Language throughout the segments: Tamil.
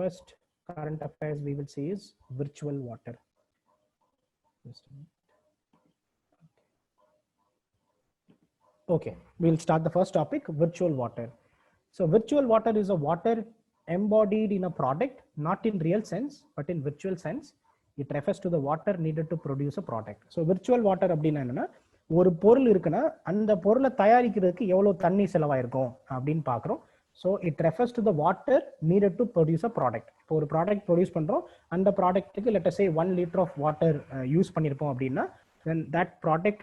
first current affairs we will see is virtual water. Okay, we'll start the first topic, virtual water. So virtual water is a water embodied in a product, not in real sense, but in virtual sense. It refers to the water needed to produce a product. So virtual water அப்படினா என்னன்னா ஒரு பொருள் இருக்குன்னா அந்த பொருளை தயாரிக்கிறதுக்கு எவ்வளவு தண்ணி செலவாயிருக்கும் அப்படின்னு பார்க்குறோம். So it refers to the water needed to produce a product. இப்போ ஒரு ப்ராடக்ட் ப்ரொடியூஸ் பண்ணுறோம், அந்த ப்ராடக்ட்டுக்கு let us say 1 liter of water use பண்ணியிருப்போம் அப்படின்னா then that product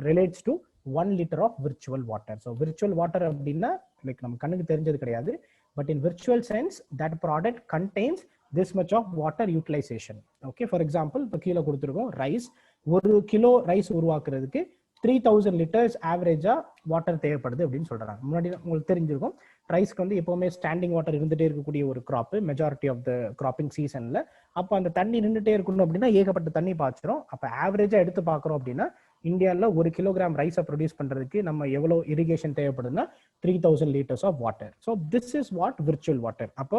relates to 1 liter of virtual water. So virtual water அப்படின்னா லைக் நம்ம கண்ணுக்கு தெரிஞ்சது கிடையாது, but in virtual sense that product contains this much of water utilization. Okay, for example இப்போ கீழே கொடுத்துருக்கோம் ரைஸ், 1 கிலோ ரைஸ் உருவாக்குறதுக்கு 3000 liters ஆவரேஜா வாட்டர் தேவைப்படுது அப்படின்னு சொல்றாங்க. முன்னாடி உங்களுக்கு தெரிஞ்சிருக்கும் ரைஸ்க்கு வந்து எப்பவுமே ஸ்டாண்டிங் வாட்டர் இருந்துட்டே இருக்கக்கூடிய ஒரு crop majority of the cropping சீசன்ல. அப்போ அந்த தண்ணி நின்றுட்டே இருக்கணும் அப்படின்னா ஏகப்பட்ட தண்ணி பாய்ச்சிரும். அப்போ ஆவரேஜா எடுத்து பார்க்குறோம் அப்படின்னா இந்தியாவில் 1 கிலோகிராம் ரைஸை ப்ரொடியூஸ் பண்றதுக்கு நம்ம எவ்வளோ இரிகேஷன் தேவைப்படுதுன்னா 3000 liters of water. So this is what virtual water. அப்போ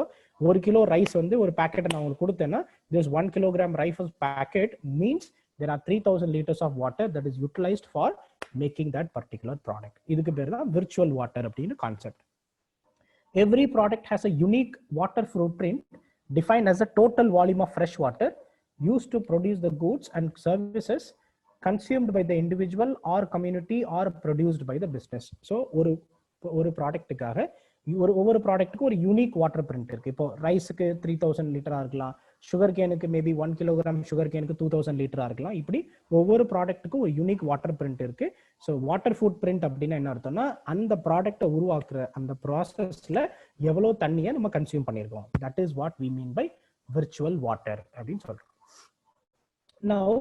1 கிலோ ரைஸ் வந்து ஒரு பேக்கெட்டை நான் உங்களுக்கு கொடுத்தேன்னா this 1 kilogram rice packet means there are 3000 liters of water that is utilized for making that particular product. இதுக்கு பேர் தான் virtual water அப்படின்னு concept. Every product has a unique water footprint defined as the total volume of fresh water used to produce the goods and services consumed by the individual or community or produced by the business. So ஒரு ப்ராடக்ட்டுக்காக ஒவ்வொரு ப்ராடக்ட்டுக்கு ஒரு யூனிக் வாட்டர் பிரிண்ட் இருக்கு. இப்போ ரைஸுக்கு 3000 லிட்டரா இருக்கலாம், சுகர் கேனுக்கு மேபி 1 kilogram சுகர் கேனுக்கு 2000 லிட்டரா இருக்கலாம். இப்படி ஒவ்வொரு ப்ராடக்ட்டுக்கும் ஒரு யூனிக் வாட்டர் பிரிண்ட் இருக்கு. ஸோ வாட்டர் ஃபுட் பிரிண்ட் அப்படின்னா என்ன அர்த்தம்னா அந்த ப்ராடக்டை உருவாக்குற அந்த ப்ராசஸ்ல எவ்வளோ தண்ணியை நம்ம கன்சியூம் பண்ணியிருக்கோம். That is what we mean by virtual water அப்படின்னு சொல்றோம். Now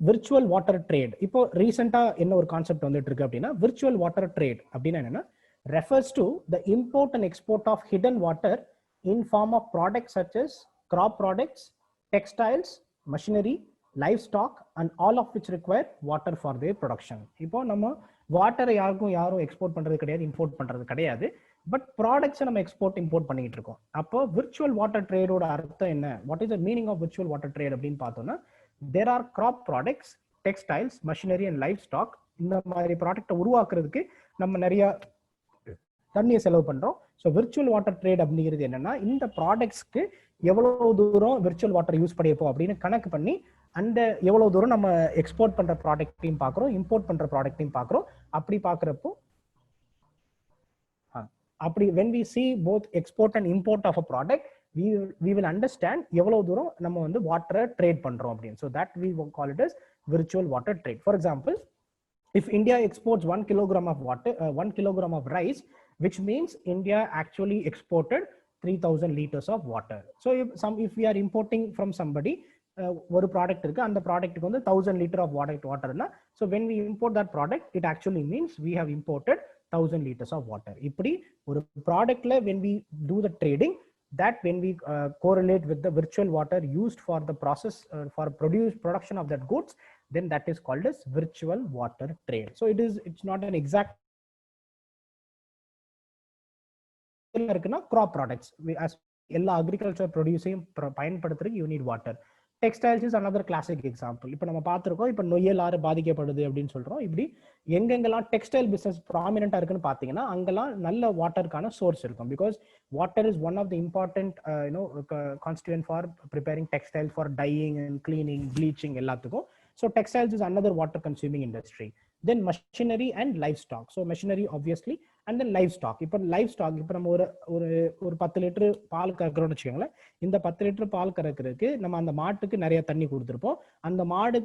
virtual water trade. இப்போ ரீசெண்டா என்ன ஒரு கான்செப்ட் வந்துட்டு இருக்கு அப்படின்னா விர்ச்சுவல் வாட்டர் ட்ரேட் அப்படின்னா என்னன்னா refers to the import and export of hidden water in form of products such as crop products, textiles, machinery, livestock and all of which require water for their production. இப்போ நம்ம வாட்டரை யாரும் எக்ஸ்போர்ட் பண்றது கிடையாது, இம்போர்ட் பண்றது கிடையாது, பட் ப்ராடக்ட்ஸை நம்ம எக்ஸ்போர்ட் இம்போர்ட் பண்ணிட்டு இருக்கோம். அப்போ விர்ச்சுவல் வாட்டர் ட்ரேடோட அர்த்தம் என்ன, what is the meaning of virtual water trade அப்படின்னு பார்த்தோம்னா there are crop products, textiles, machinery and livestock. இந்த மாதிரி ப்ராடக்டை உருவாக்குறதுக்கு நம்ம நிறைய தண்ணியை செலவு பண்றோம். ஸோ விர்ச்சுவல் வாட்டர் ட்ரேட் அப்படிங்கிறது என்னன்னா இந்த ப்ராடக்ட்ஸ்க்கு எவ்வளவு தூரம் விர்ச்சுவல் வாட்டர் யூஸ் பண்ணியிருப்போம் அப்படின்னு கணக்கு பண்ணி அந்த எவ்வளவு தூரம் நம்ம எக்ஸ்போர்ட் பண்ற ப்ராடக்ட்டையும் பார்க்குறோம், இம்போர்ட் பண்ற ப்ராடக்ட்டையும் பார்க்குறோம். அப்படி பார்க்குறப்போ அப்படி when we see both export and import of a product we will understand எவ்வளவு தூரம் நம்ம வந்து வாட்டரை ட்ரேட் பண்றோம் அப்படின்னு. So that we will call it as virtual water trade. For example, if India exports 1 kilogram of water, 1 kilogram of rice, which means India actually exported 3000 liters of water. So if we are importing from somebody ஒரு ப்ராடக்ட் இருக்கு, அந்த ப்ராடக்ட்டுக்கு வந்து 1000 liter of waterனா so when we import that product it actually means we have imported 1000 liters of water. இப்படி ஒரு ப்ராடக்ட்ல when we do the trading, that when we correlate with the virtual water used for the process for production of that goods, then that is called as virtual water trade. So it's not an exact இருக்குன்னா crop products as எல்லா agriculture producing பயன்படுத்துறதுக்கு you need water. Textiles is another classic example. இப்போ நம்ம பார்த்துருக்கோம், இப்போ நொய்யல் ஆறு பாதிக்கப்படுது அப்படின்னு சொல்றோம். இப்படி எங்கெங்கெல்லாம் டெக்ஸ்டைல் பிசினஸ் ப்ராமினெண்டா இருக்குன்னு பார்த்தீங்கன்னா அங்கெல்லாம் நல்ல வாட்டருக்கான சோர்ஸ் இருக்கும். Because water is one of the important constituent for preparing textile for dyeing and cleaning bleaching எல்லாத்துக்கும். So textiles is another water consuming industry. Then machinery and livestock. So machinery obviously and then livestock. இப்போ livestock இப்போ நம்ம ஒரு 10 லிட்டர் பால் கறக்கிறோம்னு வச்சுக்கோங்களேன். இந்த 10 லிட்டர் பால் கறக்கிறதுக்கு நம்ம அந்த மாட்டுக்கு நிறைய தண்ணி கொடுத்துருப்போம். அந்த மாடு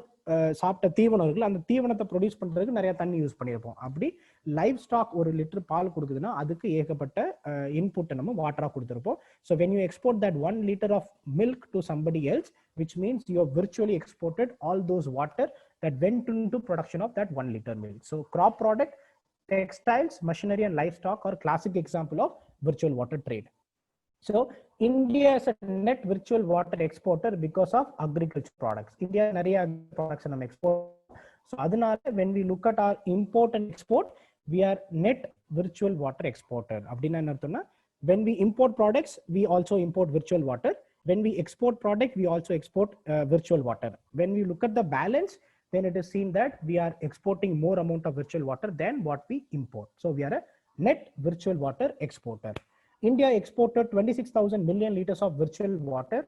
சாப்பிட்ட தீவனம் இருக்குல்ல, அந்த தீவனத்தை ப்ரொடியூஸ் பண்றதுக்கு நிறைய தண்ணி யூஸ் பண்ணியிருப்போம். அப்படி லைவ் ஸ்டாக் 1 லிட்டர் பால் கொடுக்குதுன்னா அதுக்கு ஏகப்பட்ட இன்புட்டை நம்ம வாட்டரா கொடுத்துருப்போம். So when you export that 1 liter of milk to somebody else, which means you have virtually exported all those water that went into production of that 1 liter milk. So crop product, textiles, machinery and livestock are classic example of virtual water trade. So India is a net virtual water exporter because of agriculture products. India நிறைய products நம்ம export. So அதனால when we look at our import and export, we are net virtual water exporter. அப்படின்னா என்ன அர்த்தம்னா When we import products, we also import virtual water. When we export product, we also export virtual water. When we look at the balance, then it is seen that we are exporting more amount of virtual water than what we import. So we are a net virtual water exporter. India exported 26,000 million liters of virtual water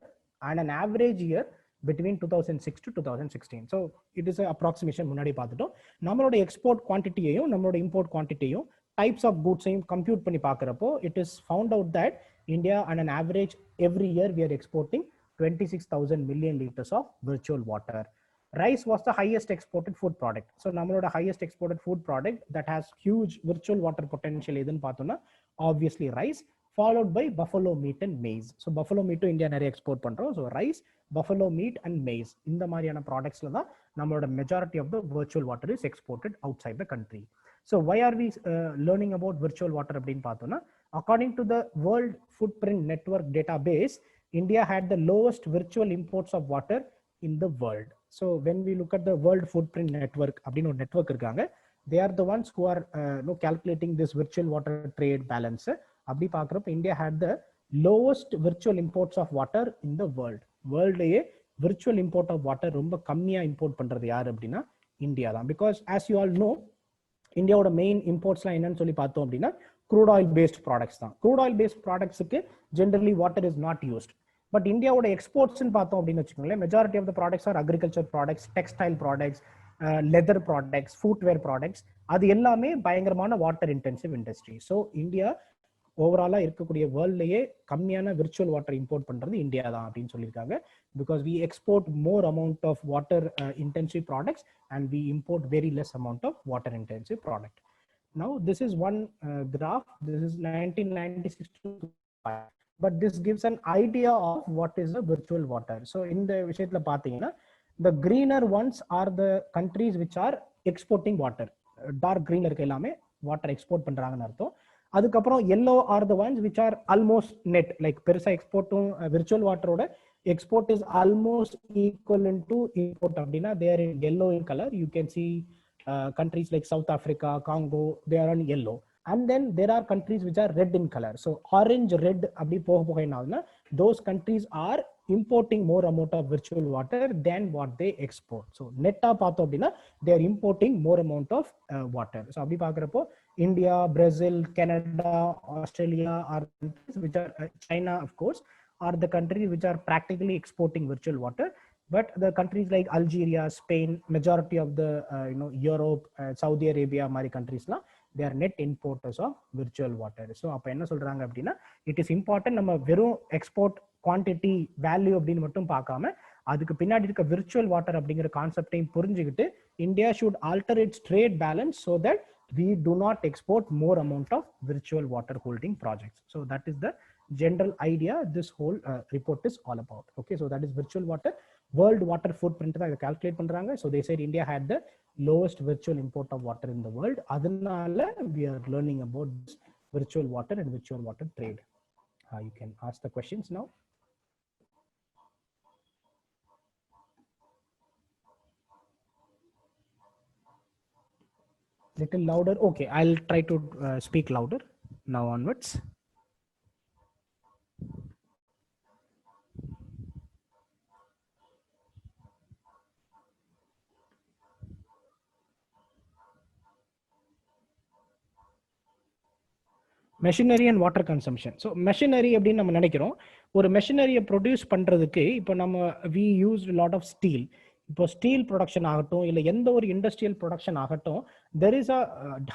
and an average year between 2006 to 2016. So it is an approximation. முன்னாடி பார்த்துட்டோம். நம்மளோட export quantityயையும் நம்மளோட import quantityயையும் types of goods compute பண்ணி பார்க்கறப்போ it is found out that India on an average every year we are exporting 26,000 million liters of virtual water. Rice was the highest exported food product. So நம்மளோட highest exported food product that has huge virtual water potential எதுன்னு பார்த்தோம்னா obviously rice, followed by buffalo meat and maize. So buffalo meat to India நிறைய export பண்றோம். So rice, buffalo meat and maize இந்த மாதிரியான productsல தான் நம்மளோட majority of the virtual water is exported outside the country. So why are we learning about virtual water அப்படின்னு பார்த்தோம்னா according to the World Footprint Network database, India had the lowest virtual imports of water in the world. So when we look at the World Footprint Network அப்படின்னு ஒரு network இருக்காங்க, they are the ones who are calculating this virtual water trade balance. அப்படி பார்க்குறப்ப India had the lowest virtual imports of water in the world. வேர்ல்ட்லயே virtual import of water ரொம்ப கம்மியா இம்போர்ட் பண்றது யார் அப்படின்னா இந்தியா தான். Because as you all know இந்தியாவோட மெயின் இம்போர்ட்ஸ்லாம் என்னன்னு சொல்லி பார்த்தோம் அப்படின்னா crude oil based products தான். crude oil based productsக்கு generally water is not used. But இந்தியாவோட எக்ஸ்போர்ட்ஸ்ன்னு பார்த்தோம் அப்படின்னு வச்சுக்கோங்களேன், majority of the products are agriculture products, textile products, leather products, footwear products, அது எல்லாமே பயங்கரமான water intensive industry. So India ஓவராலா இருக்கக்கூடிய வேர்ல்ட்லயே கம்மியான விர்ச்சுவல் வாட்டர் இம்போர்ட் பண்றது இந்தியா தான் அப்படின்னு சொல்லியிருக்காங்க. Because we export more amount of water intensive products and we import very less amount of water intensive product. Now this is one graph. This is 1996 to 2005. But this gives an idea of what is the virtual water. So in the விஷயத்துல பாத்தீங்கன்னா the greener ones are the countries which are exporting water. Dark green இருக்க எல்லாமே water export பண்றாங்கன்னு அர்த்தம். அதுக்கப்புறம் yellow are the ones which are almost net, like பெருசா எக்ஸ்போர்ட்டும் virtual waterோட export is almost equivalent to import அப்படின்னா they are in yellow in color. You can see countries like South Africa, Congo, they are on yellow. And then there are countries which are red in color. So orange, red, abdi poga those countries are importing more amount of virtual water than what they export. So netta paatho appadina they are importing more amount of water. So abdi paakrappo India, Brazil, Canada, Australia are countries which are China of course are the countries which are practically exporting virtual water. But the countries like Algeria, Spain, majority of the Europe, Saudi Arabia mari countries la they are net importers of virtual water. So அப்ப என்ன சொல்றாங்க அப்படின்னா it is important நம்ம வெறும் export quantity value அப்படின்னு மட்டும் பார்க்காம அதுக்கு பின்னாடி இருக்க virtual water அப்படிங்கிற கான்செப்டையும் புரிஞ்சுக்கிட்டு India should alter its trade balance so that we do not export more amount of virtual water holding projects. So that is the general idea this whole report is all about. Okay, so that is virtual water. World water footprint தான் இதை calculate பண்றாங்க. So they said India had the lowest virtual import of water in the world. அதனால we are learning about this virtual water and virtual water trade. You can ask the questions now. Little louder. Okay, I'll try to speak louder now onwards. Machinery and water consumption. So machinery அப்படின்னு நம்ம நினைக்கிறோம். ஒரு மெஷினரியை ப்ரொடியூஸ் பண்ணுறதுக்கு இப்போ நம்ம we use lot of steel. இப்போ ஸ்டீல் ப்ரொடக்ஷன் ஆகட்டும் இல்லை எந்த ஒரு இண்டஸ்ட்ரியல் ப்ரொடக்ஷன் ஆகட்டும் there is a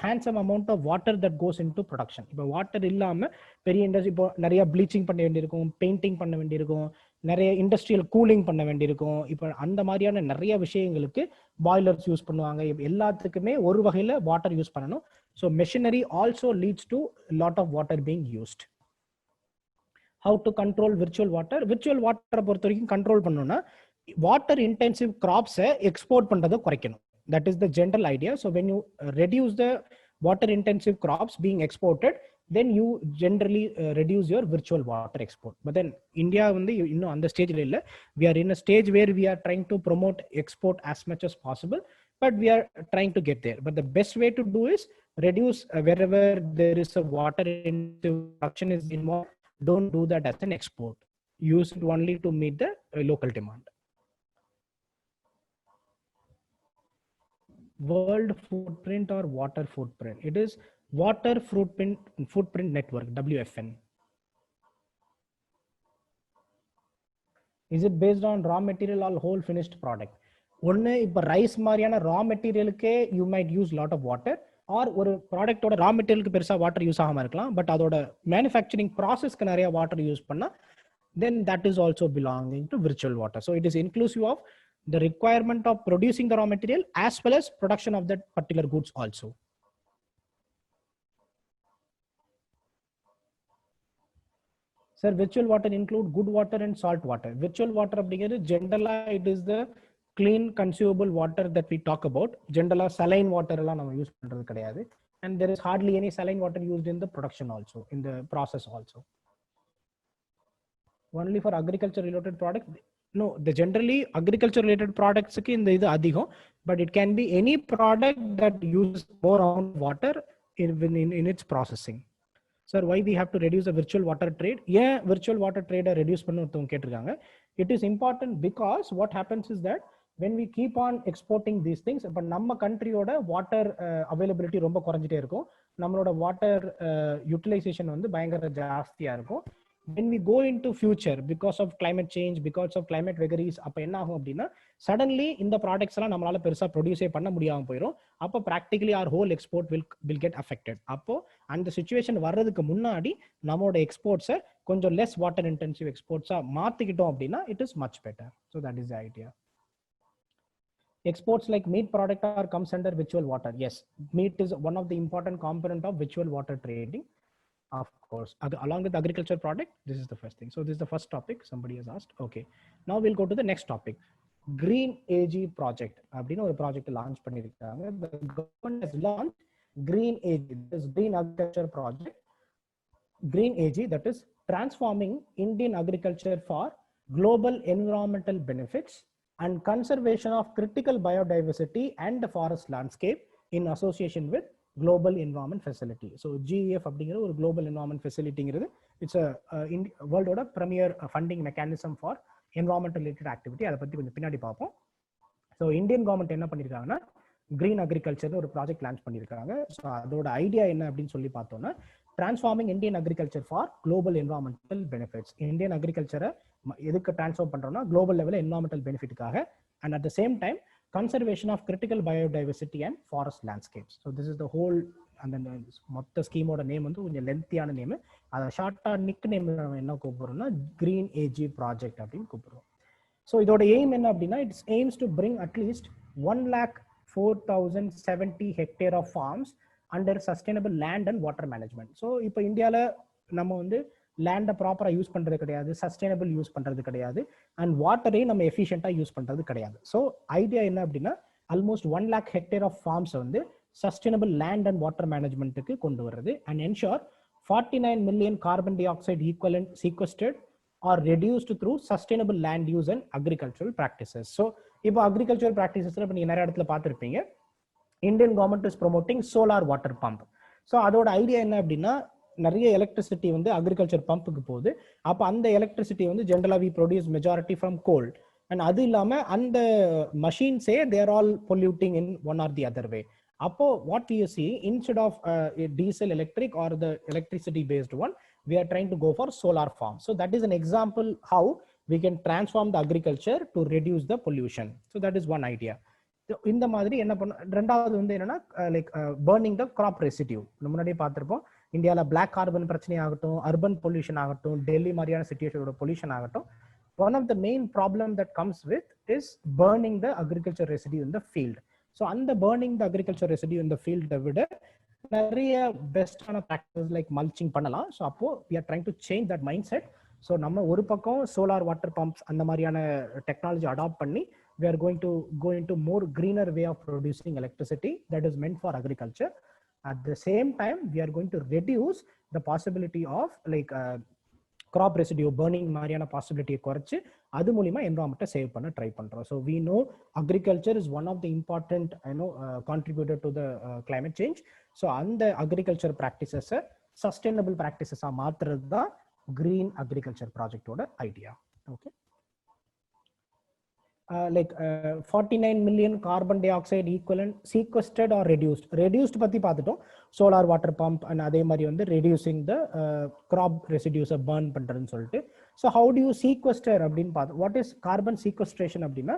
handsome amount of water that goes into production. இப்போ வாட்டர் இல்லாமல் பெரிய இண்டஸ்ட்ரி இப்போ நிறைய ப்ளீச்சிங் பண்ண வேண்டியிருக்கும், பெயிண்டிங் பண்ண வேண்டியிருக்கும், நிறைய இண்டஸ்ட்ரியல் கூலிங் பண்ண வேண்டியிருக்கும். இப்போ அந்த மாதிரியான நிறைய விஷயங்களுக்கு பாய்லர்ஸ் யூஸ் பண்ணுவாங்க. எல்லாத்துக்குமே ஒரு வகையில் வாட்டர் யூஸ் பண்ணணும். So machinery also leads to a lot of water being used. How to control virtual water? Virtual water பொறுத்த வரைக்கும் கண்ட்ரோல் பண்ணணும்னா water intensive crops export பண்றதை குறைக்கணும். That is the general idea. So when you reduce the water intensive crops being exported, then you generally reduce your virtual water export. But then India வந்து இன்னும் அந்த ஸ்டேஜ்ல இல்ல. We are in a stage where we are trying to promote export as much as possible, but we are trying to get there. But the best way to do is reduce wherever there is a water intensive production is involved. Don't do that as an export. Use it only to meet the local demand. World footprint or water footprint? It is water footprint network, WFN. Is it based on raw material or whole finished product? ஒன்னு இப்ப ரைஸ் மாதிரியான ரா மெட்டீரியலுக்கே you might use lot of water, or ஒரு ப்ராடக்டோட ரா மெட்டீரியலுக்கு பெருசா வாட்டர் யூஸ் ஆகாம இருக்கலாம், பட் அதோட மேனுஃபேக்சரிங் ப்ராசஸ்க்கு நிறைய வாட்டர் யூஸ் பண்ணா then that is also belonging to virtual water. So it is inclusive of the requirement of producing the raw material as well as production of that particular goods also. Sir, virtual water include good water and salt water. Virtual water generally it is the clean consumable water that we talk about. Generally saline water use and there is hardly any saline water used in the production also, in the process also. Only for agriculture related products? No, the generally agriculture related products in the adhigam, but it can be any product that uses more amount of water in its processing. Sir, why we have to reduce the virtual water trade? Yeah, virtual water trade reduce pannu. It is important because what happens is that when we keep on exporting these things, but நம்ம country-ஓட water availability ரொம்ப குறைஞ்சிட்டே இருக்கும், நம்மளோட water utilization வந்து பயங்கர ஜாஸ்தியா இருக்கும். When we go into future, because of climate change, because of climate vagaries, அப்ப என்ன ஆகும் அப்படின்னா suddenly இந்த products எல்லாம் நம்மளால பெருசா ப்ரொடியூஸே பண்ண முடியாம போயிடும். அப்போ practically our whole export will get affected. அப்போ அந்த situation வர்றதுக்கு முன்னாடி நம்மளோட எக்ஸ்போர்ட்ஸை கொஞ்சம் less water intensive exports மாத்திக்கிட்டோம் அப்படின்னா it is much better. So that is the idea. Exports like meat product comes under virtual water. Yes, meat is one of the important component of virtual water trading. Of course, along with agriculture product, this is the first thing. So this is the first topic somebody has asked. Okay, now we'll go to the next topic. Green AG project. Abdino project launch pannirukanga. The government has launched Green AG. This Green Agriculture Project. Green AG, that is transforming Indian agriculture for global environmental benefits and conservation of critical biodiversity and the forest landscape in association with global environment facility. So GEF அப்படிங்கிற ஒரு global environment facilityங்கிறது it's a world ஓட premier funding mechanism for environmental related activity. அதை பத்தி கொஞ்சம் பின்னாடி பார்ப்போம். So இந்தியன் கவர்மெண்ட் என்ன பண்ணிருக்காங்கன்னா கிரீன் அக்ரிகல்ச்சர் ஒரு ப்ராஜெக்ட் லான்ச் பண்ணிருக்காங்க. ஸோ அதோட ஐடியா என்ன அப்படின்னு சொல்லி பார்த்தோம்னா transforming Indian agriculture for global environmental benefits. Indian அக்ரிகல்ச்சரை எதுக்கு டிரான்ஸ்ஃபார்ம் பண்றோம்னா குளோபல் லெவலில் என்வரான்மெண்டல் பெனிஃபிட்டுக்காக, and at the same time conservation of critical biodiversity and forest landscapes. So this is the whole, and then மொத்த ஸ்கீமோட நேம் வந்து கொஞ்சம் லென்த்தியான நேம். அதை ஷார்ட்டா நிக் நேம் என்ன கூப்பிடுறோம்னா கிரீன் ஏஜி ப்ராஜெக்ட் அப்படின்னு கூப்பிடுறோம். ஸோ இதோட எய்ம் என்ன அப்படின்னா it's AIIMS to bring at least 1,04,070 hectare of farms under sustainable land and water management. So இப்போ இந்தியாவில் நம்ம வந்து லேண்டை ப்ராப்பராக யூஸ் பண்ணுறது கிடையாது, சஸ்டைனபிள் யூஸ் பண்ணுறது கிடையாது, அண்ட் வாட்டரையும் நம்ம எஃபிஷியண்டாக யூஸ் பண்ணுறது கிடையாது. ஸோ ஐடியா என்ன அப்படின்னா almost 1 lakh hectare of farms வந்து சஸ்டைனபிள் லேண்ட் அண்ட் வாட்டர் மேனேஜ்மெண்ட்டுக்கு கொண்டு வருது and ensure 49 million carbon dioxide equivalent sequestered or reduced through sustainable land use and agricultural practices. So இப்போ agricultural practicesல இப்போ நீங்கள் நிறைய இடத்துல பார்த்துருப்பீங்க, Indian government is promoting solar water pump. So அதோட ஐடியா என்ன அப்படின்னா நிறைய எலக்ட்ரிசிட்டி வந்து அக்ரிகல்ச்சர் பம்புக்கு போகுது. அப்போ அந்த எலக்ட்ரிசிட்டி வந்து ஜென்ரலா we produce majority from coal, and அது இல்லாம அந்த மஷின்ஸே they're all polluting in one or the other way. அப்போ what we see instead of diesel electric or the electricity based one, we are trying to go for solar farm. So that is an example how we can transform the agriculture to reduce the pollution. So that is one idea. இந்த மாதிரி என்ன பண்ண, ரெண்டாவது வந்து என்னன்னா லைக் பர்னிங் த கிராப் ரெசிடியூ. முன்னாடியே பார்த்திருப்போம், இந்தியாவில் பிளாக் கார்பன் பிரச்சனை ஆகட்டும், அர்பன் பொல்யூஷன் ஆகட்டும், டெல்லி மாதிரியான சிச்சுவேஷனோட பொல்யூஷன் ஆகட்டும், one of the main problem that comes with is burning the agriculture residue in the field. So அந்த burning the agriculture residue in the field விட நிறைய பெஸ்டான ப்ராக்டிசஸ் லைக் மல்ச்சிங் பண்ணலாம். ஸோ அப்போ we are trying to change that mindset. So நம்ம ஒரு பக்கம் சோலார் வாட்டர் பம்ப்ஸ் அந்த மாதிரியான டெக்னாலஜி அடாப்ட் பண்ணி we are going to go into more greener way of producing electricity that is meant for agriculture. At the same time, we are going to reduce the possibility of like crop residue burning மாதிரியான பாசிபிலிட்டியை குறைச்சு அது மூலியமா என்விரான்மெண்ட்டை சேவ் பண்ண ட்ரை பண்றோம். So we know agriculture is one of the important contributor to the climate change. So அந்த அக்ரிகல்ச்சர் ப்ராக்டிசஸை சஸ்டைனபிள் ப்ராக்டிசஸாக மாற்றுறது தான் கிரீன் அக்ரிகல்ச்சர் ப்ராஜெக்டோட idea. Okay, like 49 million carbon dioxide equivalent sequestered or reduced பத்தி பார்த்துட்டோம். சோலார் வாட்டர் பம்ப் அண்ட் அதே மாதிரி வந்து ரெடியூசிங் த கிராப் ரெசிடியூஸை பர்ன் பண்ணுறதுன்னு சொல்லிட்டு. So how do you sequester அப்படின்னு பார்த்தோம். வாட் இஸ் கார்பன் சீக்வஸ்ட்ரேஷன் அப்படின்னா,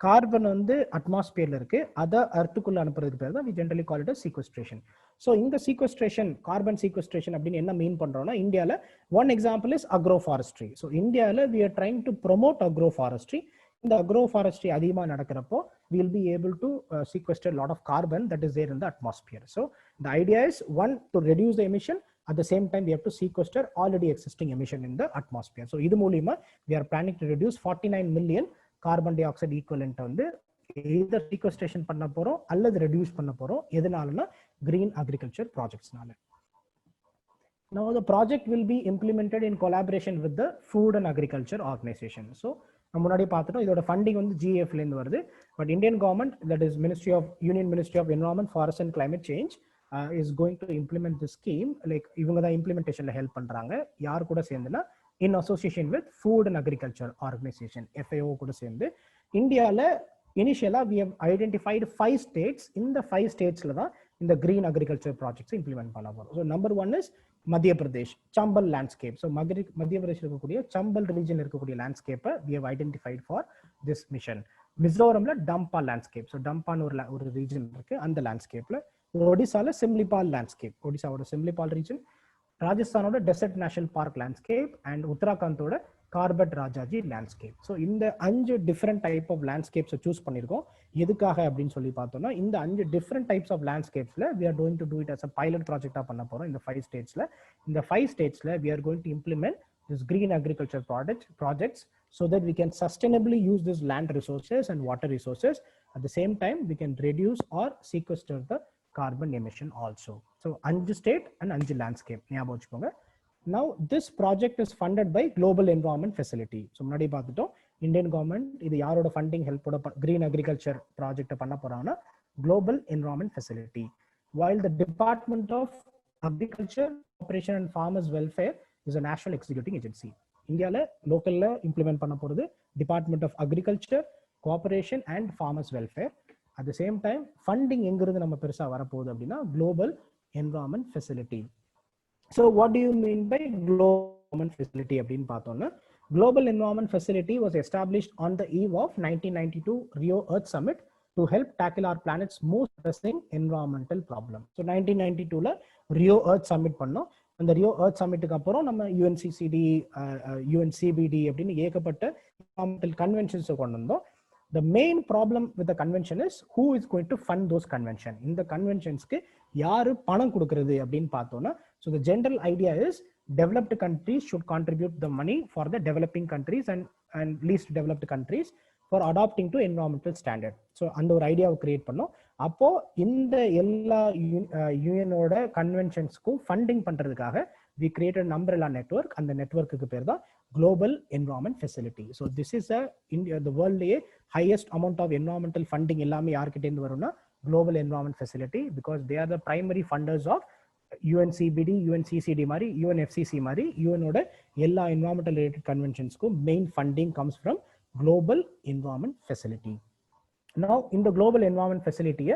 கார்பன் வந்து அட்மாஸ்பியர்ல இருக்கு, அதை அர்த்துக்குள்ள அனுப்புறதுக்கு பேர் தான் we generally call it sequestration. So இந்த சீக்வஸ்ட்ரேஷன், கார்பன் சீக்வஸ்ட்ரேஷன் அப்படின்னு என்ன மீன் பண்றோம்னா, இந்தியாவில் one example is agroforestry. So இந்தியாவில் we are trying to promote agroforestry. இந்த அக்ரோ ஃபாரஸ்ட்ரி அதிகமாக நடக்கிறப்போ we'll be able to sequester a lot of carbon that is there in the atmosphere. So the idea is, one, to reduce the emission, at the same time we have to sequester already existing emission in the atmosphere. So idu mooliyama we are planning to reduce 49 million carbon dioxide equivalent வந்து either sequestration பண்ண போறோம் அல்லது reduce பண்ண போறோம். எதனாலனா green agriculture projects நால. Now the project will be implemented in collaboration with the Food and Agriculture Organization. So நம்ம முன்னாடி பார்த்துட்டோம், இதோட ஃபண்டிங் வந்து GAF-ல இருந்து வருது. But Indian government, that is union ministry of environment, forest and climate change is going to implement the scheme. Like இவங்க தான் இம்ப்ளிமெண்டேஷன்ல ஹெல்ப் பண்றாங்க. யார் கூட சேர்ந்துன்னா, in association with food and agriculture organisation FAO கூட சேர்ந்து. இந்தியாவில் இனிஷியலா we have identified 5 states. இந்த 5 ஸ்டேட்ஸ்ல தான் இந்த கிரீன் அக்ரிகல்ச்சர் ப்ராஜெக்ட்ஸ் இம்ப்ளிமெண்ட் பண்ண போறோம். ஸோ நம்பர் 1 இஸ் மத்திய பிரதேஷ், சம்பல் லேண்ட்ஸ்கேப். ஸோ மத்திய பிரதேஷ் இருக்கக்கூடிய சம்பல் ரீஜன் இருக்கக்கூடிய லேண்ட்ஸ்கேப்பை we have identified for this mission. மிசோரம்ல டம்பா லேண்ட்ஸ்கேப். ஸோ டம்பான்னு ஒரு ரீஜன் இருக்கு, அந்த லேண்ட்ஸ்கேப்ல. ஒடிசால சிம்லிபால் லேண்ட்ஸ்கேப், ஒடிசாவோட சிம்லிபால் ரீஜன். ராஜஸ்தானோட desert national park landscape and உத்தராகண்டோட கார்பெட் ராஜாஜி லேண்ட்ஸ்கேப். ஸோ இந்த 5 டிஃப்ரெண்ட் டைப் ஆஃப் லேண்ட்ஸ்கேப்ஸை சூஸ் பண்ணியிருக்கோம். எதுக்காக அப்படின்னு சொல்லி பார்த்தோம்னா, இந்த 5 டிஃப்ரெண்ட் டைப்ஸ் ஆஃப் லேண்ட்ஸ்கேப்ஸ்ல we are going to do it as a pilot ப்ராஜெக்டா பண்ண போறோம். இந்த 5 ஸ்டேட்ஸ்ல we are going to implement this green agriculture projects so that we can sustainably use this land resources and water resources. At the same time, we can reduce or sequester the carbon emission also. So 5 state and 5 landscape ஞாபகம் வச்சுக்கோங்க. Now this project is funded by Global Environment Facility. So முன்னாடி பார்த்துட்டோம், இந்தியன் கவர்மெண்ட் இது யாரோட ஃபண்டிங் ஹெல்ப்போட கிரீன் அக்ரிகல்ச்சர் ப்ராஜெக்ட் பண்ண போறாங்கன்னா, Global Environment Facility. While the Department of Agriculture, Cooperation and Farmers Welfare is a national executing agency. இந்தியாவில் லோக்கல்ல இம்ப்ளிமெண்ட் பண்ண போறது department of agriculture, cooperation and farmers welfare. At the same time funding எங்கிருந்து நம்ம பெருசா வரப்போகுது அப்படின்னா, Global Environment Facility. So what do you mean by Global Environment Facility அப்படின்னு பார்த்தோம்னா, Global Environment Facility was established on the eve of 1992 Rio Earth Summit to help tackle our planet's most pressing environmental problem. So 1992ல Rio Earth Summit பண்ணோம். அந்த Rio Earth Summitக்கு அப்புறம் நம்ம UNCCD, UNCBD அப்படின்னு ஏகப்பட்ட environmental conventions கொண்டு வந்தோம். The main problem with the convention is who is going to fund those convention. இந்த conventionsக்கு யாரு பணம் கொடுக்கிறது அப்படின்னு பார்த்தோம்னா, so the general idea is developed countries should contribute the money for the developing countries and least developed countries for adopting to environmental standard. So அந்த ஒரு ஐடியாவை கிரியேட் பண்ணோம். அப்போ இந்த எல்லா யூஎனோட கன்வென்ஷன்ஸ்க்கும் ஃபண்டிங் பண்றதுக்காக we created an umbrella network. அந்த நெட்வொர்க்குக்கு பேர் தான் Global Environment Facility. So this is the world's highest amount of environmental funding எல்லாமே யார்கிட்ட இருந்து வரும்னா, Global Environment Facility, because they are the primary funders of UNCBD, UNCCD மாதிரி, UNFCCC மாதிரி யூஎனோட எல்லா environmental related conventionsக்கும் main funding comes from Global Environment Facility. Now இந்த Global Environment Facility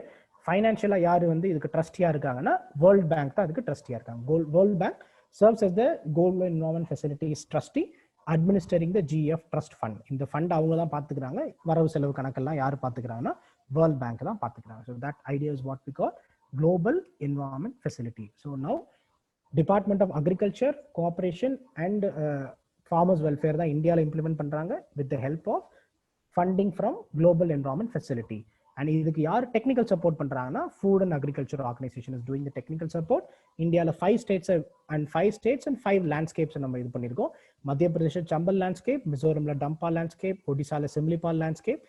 ஃபைனான்சியலா யாரு வந்து இதுக்கு ட்ரஸ்டியா இருக்காங்கன்னா, வேர்ல்ட் பேங்க் தான் அதுக்கு ட்ரஸ்டியா இருக்காங்க. World bank serves as the Global Environment Facility's trustee, administering the GEF Trust Fund. இந்த ஃபண்ட் அவங்க தான் பார்த்துக்கிறாங்க. வரவு செலவு கணக்கெல்லாம் யார் பார்த்துக்கிறாங்கன்னா, வேர்ல்ட் பேங்க் தான் பார்த்துக்கிறாங்க. So that idea is what we call Global Environment Facility. So now Department of Agriculture, Cooperation and Farmers Welfare தான் இந்தியாவில் இம்ப்ளிமெண்ட் பண்றாங்க with the help of funding from Global Environment Facility. And இதுக்கு யார் டெக்னிக்கல் சப்போர்ட் பண்றாங்கன்னா, Food and Agriculture Organization is doing the technical support. இந்தியாவில் 5 states and 5 landscapes நம்ம இது பண்ணியிருக்கோம். மத்திய பிரதேஷ் சம்பல் லேண்ட்ஸ்கேப், மிசோரம்ல டம்பா லேண்ட்ஸ்கேப், ஒடிசால சிம்லிபால் லேண்ட்ஸ்கேப்,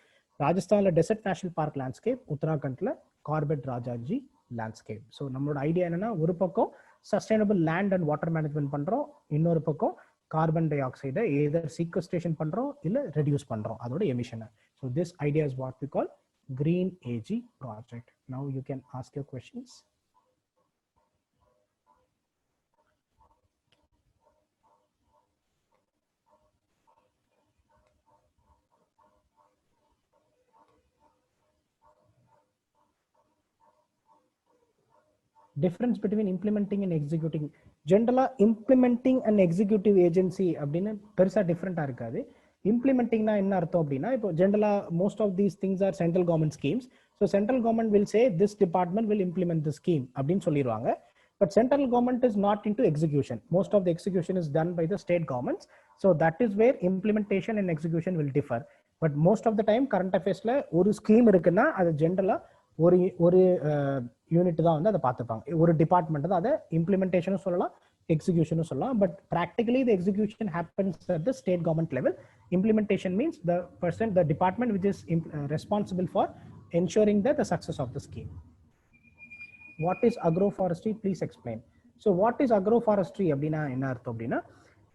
ராஜஸ்தான்ல டெசர்ட் நேஷனல் பார்க் லேண்ட்ஸ்கேப், உத்தராகண்ட்ல கார்பெட் ராஜாஜி லேண்ட்ஸ்கேப். ஸோ நம்மளோட ஐடியா என்னன்னா, ஒரு பக்கம் sustainable land and water management பண்றோம், இன்னொரு பக்கம் கார்பன் டை ஆக்சைடை எதர் சீக்வஸ்ட்ரேஷன் பண்றோம் இல்ல ரெடியூஸ் பண்றோம் அதோட எமிஷனை. So this idea is what we call green AG project. Now you can ask your questions. Difference between implementing and executing. Generally implementing and executive agency அப்படினு பெருசா டிஃபரெண்டா இருக்காது. இம்ப்ளிமெண்டிங்னா என்ன அர்த்தம் அப்படின்னா, இப்போ ஜென்ரலா most of these things are central government schemes. So central government will say this department will implement the scheme அப்படின்னு சொல்லிடுவாங்க. But central government is not into execution. Most of the execution is done by the state governments. So that is where implementation and execution will differ. But most of the time current அஃபேர்ஸ்ல ஒரு ஸ்கீம் இருக்குன்னா அது ஜென்ரலா ஒரு யூனிட் தான் வந்து அதை பார்த்துப்பாங்க. ஒரு டிபார்ட்மெண்ட் தான் அதை இம்ப்ளிமெண்டேஷனும் சொல்லலாம், execution சொல்லலாம். But practically the execution happens at the state government level. Implementation means the department which is responsible for ensuring that the success of the scheme. What is agroforestry? Please explain. So what is agroforestry அப்படின்னா என்ன அர்த்தம் அப்படின்னா,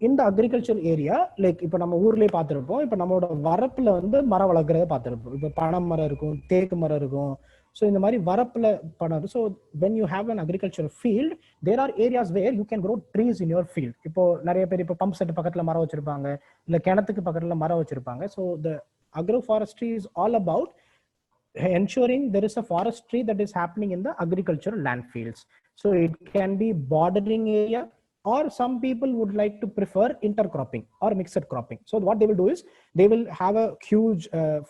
இந்த அக்ரிகல்ச்சர் ஏரியா லைக் இப்போ நம்ம ஊர்லயே பார்த்துருப்போம். இப்போ நம்மளோட வரப்புல வந்து மரம் வளர்க்குறத பார்த்துருப்போம். இப்போ பனை மரம் இருக்கும், தேக்கு மரம் இருக்கும். ஸோ இந்த மாதிரி வரப்புல பணம். So when you have an agriculture field, there are areas where you can grow trees in your field. இப்போ நிறைய பேர் இப்போ பம்ப் செட் பக்கத்துல மரம் வச்சிருப்பாங்க, இல்ல கிணத்துக்கு பக்கத்துல மரம் வச்சிருப்பாங்க. So the agroforestry is all about ensuring there is a forestry that is happening in the agricultural land fields. So it can be bordering area, or some people would like to prefer intercropping or mixed cropping. So what they will do is they will have a huge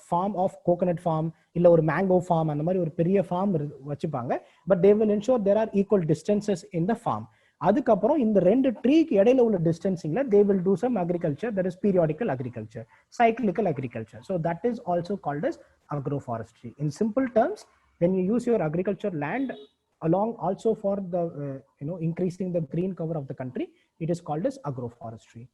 farm of coconut farm illa or mango farm and mari or periya farm vachipanga, but they will ensure there are equal distances in the farm. அதுக்கப்புறம் இந்த ரெண்டு ட்ரீக்கு இடையில உள்ள டிஸ்டன்சிங்ல they will do some agriculture, that is periodical agriculture, cyclical agriculture. So that is also called as agroforestry. In simple terms, when you use your agriculture land along also for the increasing the green cover of the country, it is called as agroforestry.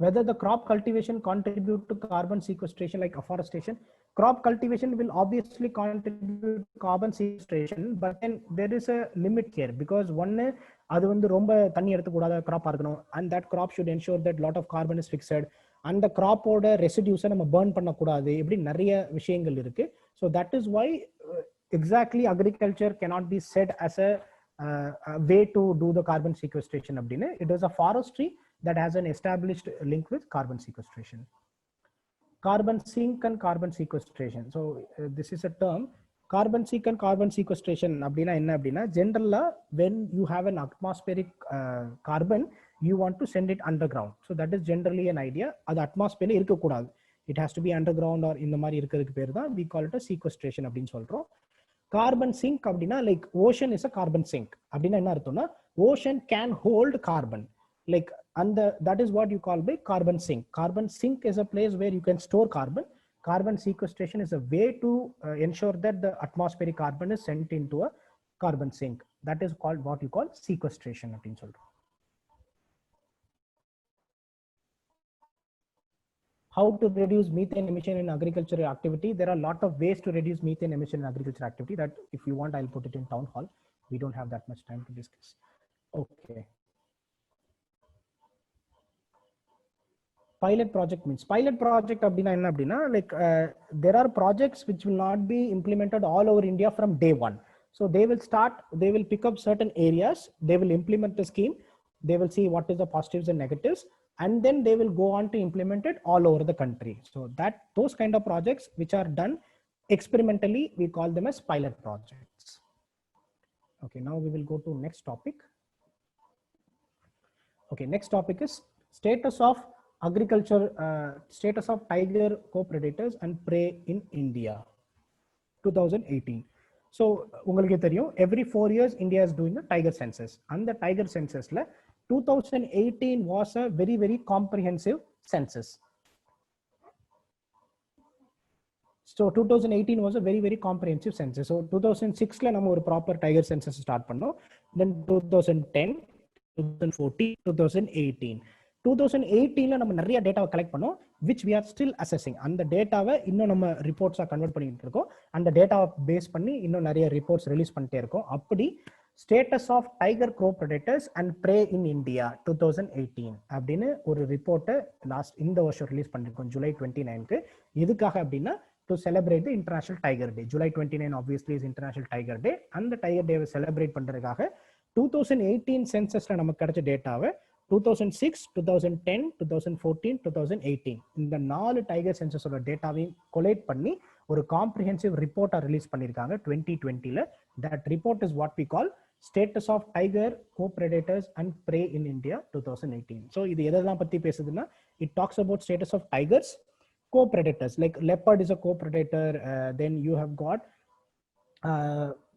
Whether the crop cultivation contribute to carbon sequestration like afforestation, crop cultivation will obviously contribute to carbon sequestration, but then there is a limit here, because one அது வந்து ரொம்ப தண்ணி எடுத்து கூடாத crop இருக்கணும், and that crop should ensure that lot of carbon is fixed, and the crop ஓட residues நம்ம burn பண்ண கூடாது. இப்படி நிறைய விஷயங்கள் இருக்கு. So that is why exactly agriculture cannot be said as a way to do the carbon sequestration அப்படினு. It is a forestry that has an established link with carbon sequestration. Carbon sink and carbon sequestration. So this is a term. Carbon sink and carbon sequestration அப்படினா என்ன அப்படினா, generally when you have an atmospheric carbon, you want to send it underground. So that is generally an idea. அது atmosphere இருக்க கூடாது, it has to be underground or இந்த மாதிரி இருக்கிறதுக்கு பேர் தான் we call it a sequestration அப்படின்னு சொல்றோம். Carbon sink அப்படினா like ocean is a carbon sink. அப்படினா என்ன அர்த்தம்னா, ocean can hold carbon, like, and that is what you call by carbon sink. Carbon sink is a place where you can store carbon. Carbon sequestration is a way to ensure that the atmospheric carbon is sent into a carbon sink. That is called what you call sequestration அப்படின்னு சொல்றோம். How to reduce methane emission in agricultural activity? There are a lot of ways to reduce methane emission in agricultural activity. That if you want, I'll put it in town hall. We don't have that much time to discuss. Okay. Pilot project means, pilot project அப்படினா என்ன அப்படினா, like there are projects which will not be implemented all over India from day one. So they will pick up certain areas, they will implement the scheme, they will see what is the positives and negatives, and then they will go on to implement it all over the country. So that those kind of projects which are done experimentally, we call them as pilot projects. Okay, now we will go to next topic. Okay, next topic is status of agriculture, status of tiger co-predators and prey in India 2018. So உங்களுக்கு தெரியும், every 4 years India is doing the tiger census, and the tiger census la 2018 was a very very comprehensive census. So 2018 was a very very comprehensive census. So 2006 la நம்ம ஒரு proper tiger census start பண்ணோம், then 2010, 2014, 2018. 2018 நம்ம நிறைய டேட்டாவை கலெக்ட் பண்ணோம், which we are still assessing. அந்த டேட்டாவை இன்னும் நம்ம ரிப்போர்ட்ஸா கன்வெர்ட் பண்ணிட்டு இருக்கோம். அந்த டேட்டாவை பேஸ் பண்ணி இன்னும் நிறைய ரிப்போர்ட்ஸ் ரிலீஸ் பண்ணிட்டே இருக்கோம். அப்படி status of tiger co predators and prey in India 2018 அப்படின்னு ஒரு ரிப்போர்ட்டை இந்த வருஷம் ரிலீஸ் பண்ணிருக்கோம் ஜூலை 29க்கு. எதுக்காக அப்படின்னா to celebrate the international tiger day. July 29 obviously is international tiger டே. அந்த டைகர் டேவை செலிப்ரேட் பண்றதுக்காக 2018 சென்சஸ்ல நமக்கு கிடைச்ச டேட்டாவை 2006, 2010, 2014, 2018 இந்த 4 டைகர் சென்சஸோட டேட்டாவையும் கொலேட் பண்ணி ஒரு காம்ப்ரிஹென்சிவ் ரிப்போர்ட்டை ரிலீஸ் பண்ணியிருக்காங்க 2020ல. That report is what we call status of tiger co-predators and prey in India 2018. So இது எதெல்லாம் பத்தி பேசுதுன்னா it talks about status of tigers, co-predators like leopard is a co-predator, then you have got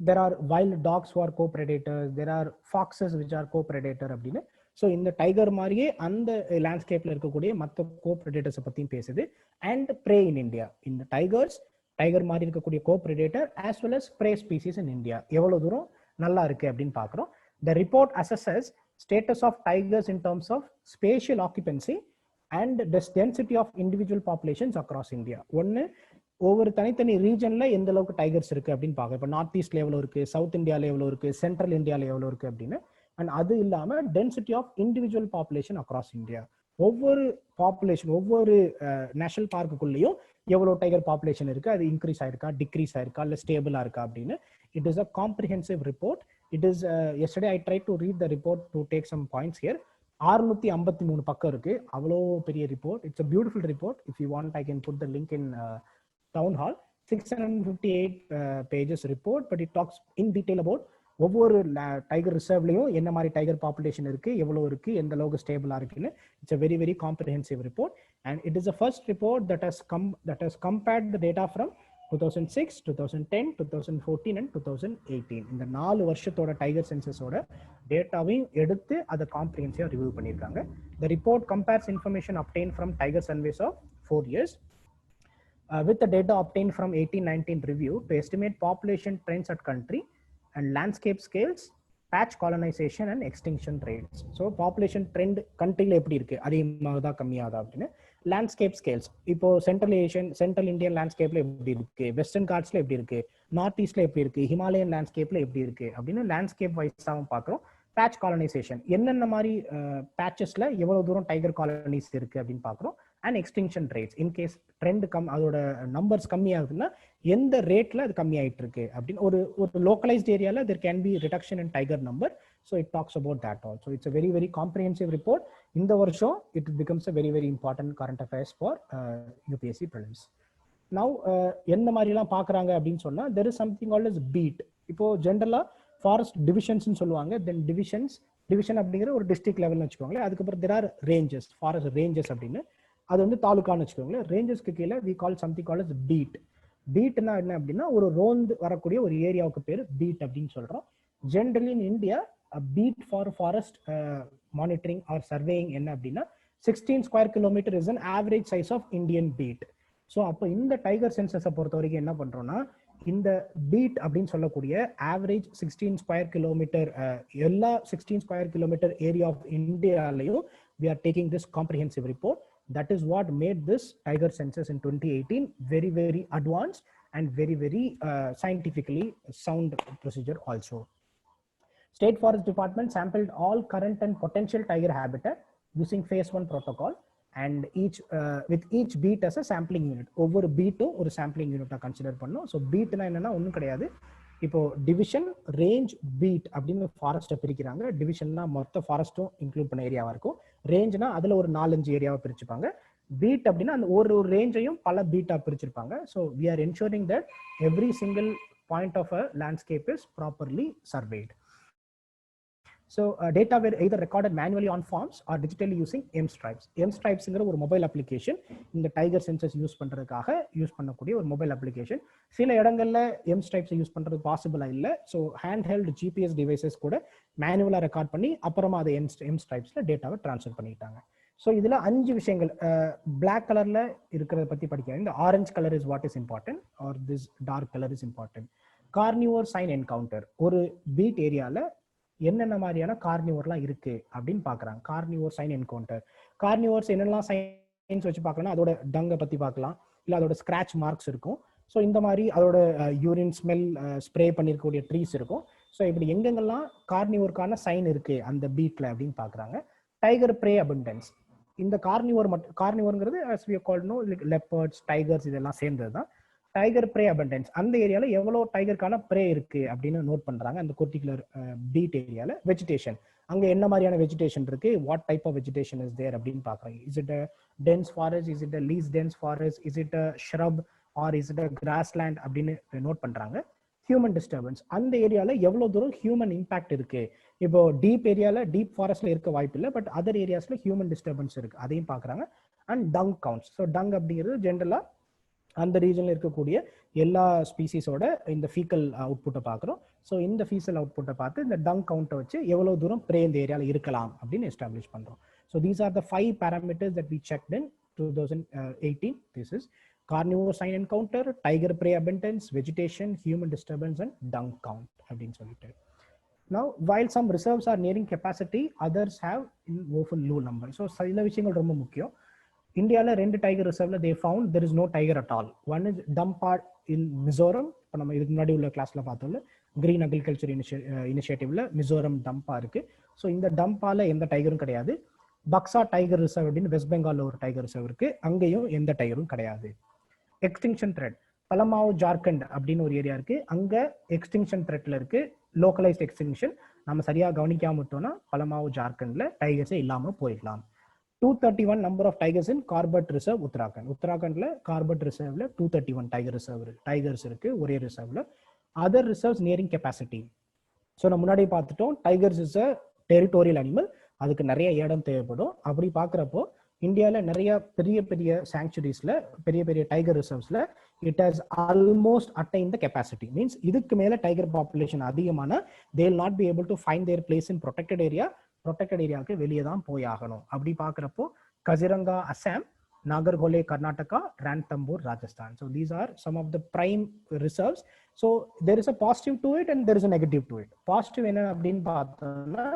there are wild dogs who are co-predators, there are foxes which are co-predator அப்படின்னு. ஸோ இந்த டைகர் மாதிரியே அந்த லேண்ட்ஸ்கேப்ல இருக்கக்கூடிய மற்ற co-predators பத்தியும் பேசுது. அண்ட் prey in India, இந்த டைகர் மாதிரி இருக்கக்கூடிய co-predator as well as prey species in India எவ்வளவு தூரம் நல்லா இருக்கு அப்படின்னு பார்க்குறோம். The report assesses status of tigers in terms of spatial occupancy and the density of individual populations across India. ஒன்று ஒவ்வொரு தனித்தனி ரீஜன்ல எந்த அளவுக்கு டைகர்ஸ் இருக்கு அப்படின்னு பார்க்க. இப்போ நார்த் ஈஸ்ட்ல எவ்வளோ இருக்கு, சவுத் இந்தியாவில் எவ்வளோ இருக்கு, சென்ட்ரல் இந்தியாவில் எவ்வளோ இருக்கு அப்படின்னு. அண்ட் அது இல்லாமல் density of individual population across India. ஒவ்வொரு பாப்புலேஷன் ஒவ்வொரு நேஷனல் பார்க்குள்ளேயும் எவ்வளோ டைகர் பாப்புலேஷன் இருக்கு, அது இன்க்ரீஸ் ஆயிருக்கா, டிக்ரீஸ் ஆயிருக்கா, இல்லை ஸ்டேபிளா இருக்கா அப்படின்னு. It is a comprehensive report. It is yesterday I tried to read the report to take some points here. 653 பக்கம் இருக்கு. அவ்வளோ பெரிய report. It's a beautiful report. If you want, I can put the link in town hall. 658 pages report, but it talks in detail about ஒவ்வொரு டைகர் ரிசர்வ்லையும் என்ன மாதிரி டைகர் பாப்புலேஷன் இருக்கு, எவ்வளோ இருக்கு, எந்த அளவுக்கு ஸ்டேபிளா இருக்குன்னு. It's a very very comprehensive report, and it is the first report that has compared the data from 2006, 2010, 2014 and 2018. இந்த 4 வருஷத்தோட டைகர் சென்சஸோட டேட்டாவையும் எடுத்து அதை காம்ப்ரிஹென்சிவா ரிவ்யூ பண்ணியிருக்காங்க. The report compares information obtained from tiger surveys of 4 years with the data obtained from 1819 review to estimate population trends at country and landscape scales, patch colonization and extinction rates. So population trend countryல எப்படி இருக்கு, அதிகமாகுதா கம்மியாகுதா அப்படின்னு. லேண்ட்ஸ்கேப் ஸ்கேல்ஸ், இப்போ சென்ட்ரல் இந்தியன் லேண்ட்ஸ்கேப்ல எப்படி இருக்கு, வெஸ்டர்ன் காட்ஸ்ல எப்படி இருக்கு, நார்த் ஈஸ்ட்ல எப்படி இருக்கு, ஹிமாலயன் லேண்ட்ஸ்கேப்ல எப்படி இருக்கு அப்படின்னு லேண்ட்ஸ்கேப் வைஸாவும் பார்க்குறோம். பேட்ச் காலனைசேஷன், என்னென்ன மாதிரி பேட்சஸ்ல எவ்வளவு தூரம் டைகர் காலனிஸ் இருக்கு அப்படின்னு பார்க்குறோம். And extinction rates, in case trend அதோட நம்பர்ஸ் கம்மியாகுதுன்னா எந்த ரேட்ல அது கம்மியாயிட்டு இருக்கு அப்படின்னு. ஒரு லோக்கலைஸ்ட் ஏரியால there can be reduction in tiger number, so it talks about that also. It's a very very comprehensive report. இந்த வருஷம் it becomes a very very important current affairs for UPSC prelims. Now எந்த மாதிரிலாம் பார்க்குறாங்க அப்படின்னு சொன்னா there is something called as beat. இப்போ ஜென்ரலா ஃபாரஸ்ட் டிவிஷன்ஸ்னு சொல்லுவாங்க. தென் டிவிஷன் அப்படிங்கிற ஒரு டிஸ்ட்ரிக்ட் லெவல்னு வச்சுக்கோங்களேன். அதுக்கப்புறம் there are ranges, forest ranges அப்படின்னு. அது வந்து தாலுக்கான்னு வச்சுக்கோங்களேன். ரேஞ்சஸ்க்கு கீழே we call something called as beat. பீட்னா என்ன அப்படின்னா ஒரு ரோந்து வரக்கூடிய ஒரு ஏரியாவுக்கு பேர் பீட் அப்படின்னு சொல்றோம். Generally in India beat for forest monitoring or surveying என்ன அப்படின்னா 16 square kilometre is an average size of Indian beat. So அப்போ இந்த டைகர் சென்சஸை பொறுத்த வரைக்கும் என்ன பண்றோம்னா இந்த பீட் அப்படின்னு சொல்லக்கூடிய ஆவரேஜ் 16 ஸ்கொயர் கிலோமீட்டர் எல்லா 16 ஸ்கொயர் கிலோமீட்டர் ஏரியா ஆஃப் இந்தியாலையும் we are taking this comprehensive report. That is what made this tiger census in 2018 very very advanced and very very scientifically sound procedure also. State Forest Department sampled all current and potential tiger habitat using phase 1 protocol and with each beat as a sampling unit. ஒவ்வொரு பீட்டும் ஒரு sampling unit கன்சிடர் பண்ணோம். ஸோ பீட்னா என்னன்னா ஒன்றும் கிடையாது. இப்போ டிவிஷன், ரேஞ்ச், பீட் அப்படின்னு ஃபாரஸ்ட்டை பிரிக்கிறாங்க. டிவிஷன்னா மொத்த ஃபாரஸ்ட்டும் இன்க்ளூட் பண்ண ஏரியாவா இருக்கும். ரேஞ்ச்னா அதுல ஒரு 4-5 ஏரியாவை பிரிச்சுப்பாங்க. பீட் அப்படின்னா அந்த ஒரு ரேஞ்சையும் பல பீட்டா பிரிச்சிருப்பாங்க. So we are ensuring that every single point of a landscape is properly surveyed. So data were either recorded manually on forms or digitally using mStripes. mStripesங்கிற ஒரு மொபைல் அப்ளிகேஷன் இந்த டைகர் சென்சஸ் யூஸ் பண்றதுக்காக யூஸ் பண்ணக்கூடிய ஒரு மொபைல் அப்ளிகேஷன். சில இடங்கள்ல mStripes யூஸ் பண்றது பாசிபிளா இல்லை. So hand held GPS devices கூட மேனுவலா ரெக்கார்ட் பண்ணி அப்புறமா அதை mStripesல டேட்டாவை டிரான்ஸ்ஃபர் பண்ணிட்டாங்க. ஸோ இதுல 5 விஷயங்கள் பிளாக் கலர்ல இருக்கிறத பத்தி படிக்கிறாங்க. இந்த orange colour is what is important or this dark colour is important. Carnivore sign encounter, ஒரு பீட் ஏரியால என்னென்ன மாதிரியான கார்னிவோர்லாம் இருக்கு அப்படின்னு பாக்குறாங்க. கார்னிவோர் சைன் என்கவுண்டர், கார்னிவோர்ஸ் என்னெல்லாம் சைன்ஸ் வச்சு பார்க்கலாம்னா அதோட டங்கை பத்தி பார்க்கலாம், இல்லை அதோட ஸ்கிராச் மார்க்ஸ் இருக்கும். ஸோ இந்த மாதிரி அதோட யூரின் ஸ்மெல் ஸ்ப்ரே பண்ணிருக்கக்கூடிய ட்ரீஸ் இருக்கும். ஸோ இப்படி எங்கெங்கெல்லாம் கார்னிவோருக்கான சைன் இருக்கு அந்த பீட்ல அப்படின்னு பாக்குறாங்க. Tiger pray abundance. இந்த கார்னிவோர்ங்கிறது as we call no leopards, tigers இதெல்லாம் சேர்ந்தது தான் டைகர் ப்ரே அபண்டன்ஸ். அந்த ஏரியால எவ்வளவு டைகருக்கான ப்ரே இருக்கு அப்படின்னு நோட் பண்றாங்க. அந்த பர்டிகுலர் பீட் ஏரியால வெஜிடேஷன் அங்க என்ன மாதிரியான வெஜிடேஷன் இருக்கு, what type of vegetation is there அப்படின்னு பாக்குறாங்க. Is it a dense forest, is it a least dense forest, is it a shrub or is it a grassland அப்படின்னு நோட் பண்றாங்க. ஹியூமன் டிஸ்டர்பன்ஸ், அந்த ஏரியால எவ்வளவு தூரம் ஹியூமன் இம்பாக்ட் இருக்கு. இப்போ டீப் ஏரியால டீப் ஃபாரஸ்ட்ல இருக்க வாய்ப்பு இல்லை, பட் அதர் ஏரியாஸ்ல ஹியூமன் டிஸ்டர்பன்ஸ் இருக்கு, அதையும் பாக்குறாங்க. And tongue counts. So tongue அப்படிங்கிறது ஜென்ரலா அந்த ரீஜன்ல இருக்கக்கூடிய எல்லா ஸ்பீசிஸோட இந்த ஃபீக்கல் அவுட்புட்டை பார்க்குறோம். ஸோ இந்த ஃபீக்கல் அவுட்புட்டை பார்த்து இந்த டங் கவுண்ட்டை வச்சு எவ்வளவு தூரம் ப்ரே இந்த ஏரியால இருக்கலாம் அப்படின்னு எஸ்டாப்ளிஷ் பண்றோம். So these are the 5 parameters that we checked in 2018. This is carnivore sign encounter, tiger prey abundance, vegetation, human disturbance and dung count அப்படின்னு சொல்லிட்டு. Now while some reserves are nearing capacity, others have in woeful low number. So சில விஷயங்கள் ரொம்ப முக்கியம். இந்தியாவில் 2 tiger ரிசர்வ்ல they found there is no tiger at all. One is Dampa in Mizoram. இப்போ நம்ம இதுக்கு முன்னாடி உள்ள கிளாஸ்ல பார்த்தோம்ல கிரீன் அக்ரிகல்ச்சர் இனிஷியேட்டிவ்ல மிசோரம் டம்பா இருக்கு. ஸோ இந்த டம்பால எந்த டைகரும் கிடையாது. பக்ஸா டைகர் ரிசர்வ் அப்படின்னு வெஸ்ட் பெங்கால்ல ஒரு டைகர் ரிசர்வ் இருக்கு, அங்கேயும் எந்த டைகரும் கிடையாது. எக்ஸ்டிங்ஷன் த்ரெட் பலமாவ் ஜார்க்கண்ட் அப்படின்னு ஒரு ஏரியா இருக்கு, அங்க எக்ஸ்டிங்ஷன் த்ரெட்ல இருக்கு. லோக்கலைஸ்ட் எக்ஸ்டிங்ஷன் நம்ம சரியா கவனிக்காம விட்டோம்னா பலமாவ் ஜார்க்கண்ட்ல டைகர்ஸே இல்லாம போயிடலாம். 231 number of tigers in Corbett reserve Uttarakhand. உத்தராகண்ட்ல கார்பட் ரிசர்வ்ல 231 டைகர்ஸ் இருக்கு ஒரே ரிசர்வ்ல. Other reserves nearing capacity. So நம்ம முன்னாடி பார்த்துட்டோம் tigers is a territorial animal, அதுக்கு நிறைய இடம் தேவைப்படும். அப்படி பார்க்குறப்போ இந்தியாவில் நிறைய பெரிய பெரிய சாங்சுரிஸ்ல பெரிய பெரிய டைகர் ரிசர்வ்ஸ்ல it has almost attain the capacity. Means இதுக்கு மேல டைகர் பாப்புலேஷன் அதிகமான they will not be able to find their place in protected area. Protected ஏரியாவுக்கு வெளியே தான் போய் ஆகணும். அப்படி பார்க்குறப்போ Kaziranga Assam, Nagarhole Karnataka, Ranthambore Rajasthan. So these are some of the prime reserves. So there is a positive to it and there is a negative to it. Positive என்ன அப்படின்னு பார்த்தோம்னா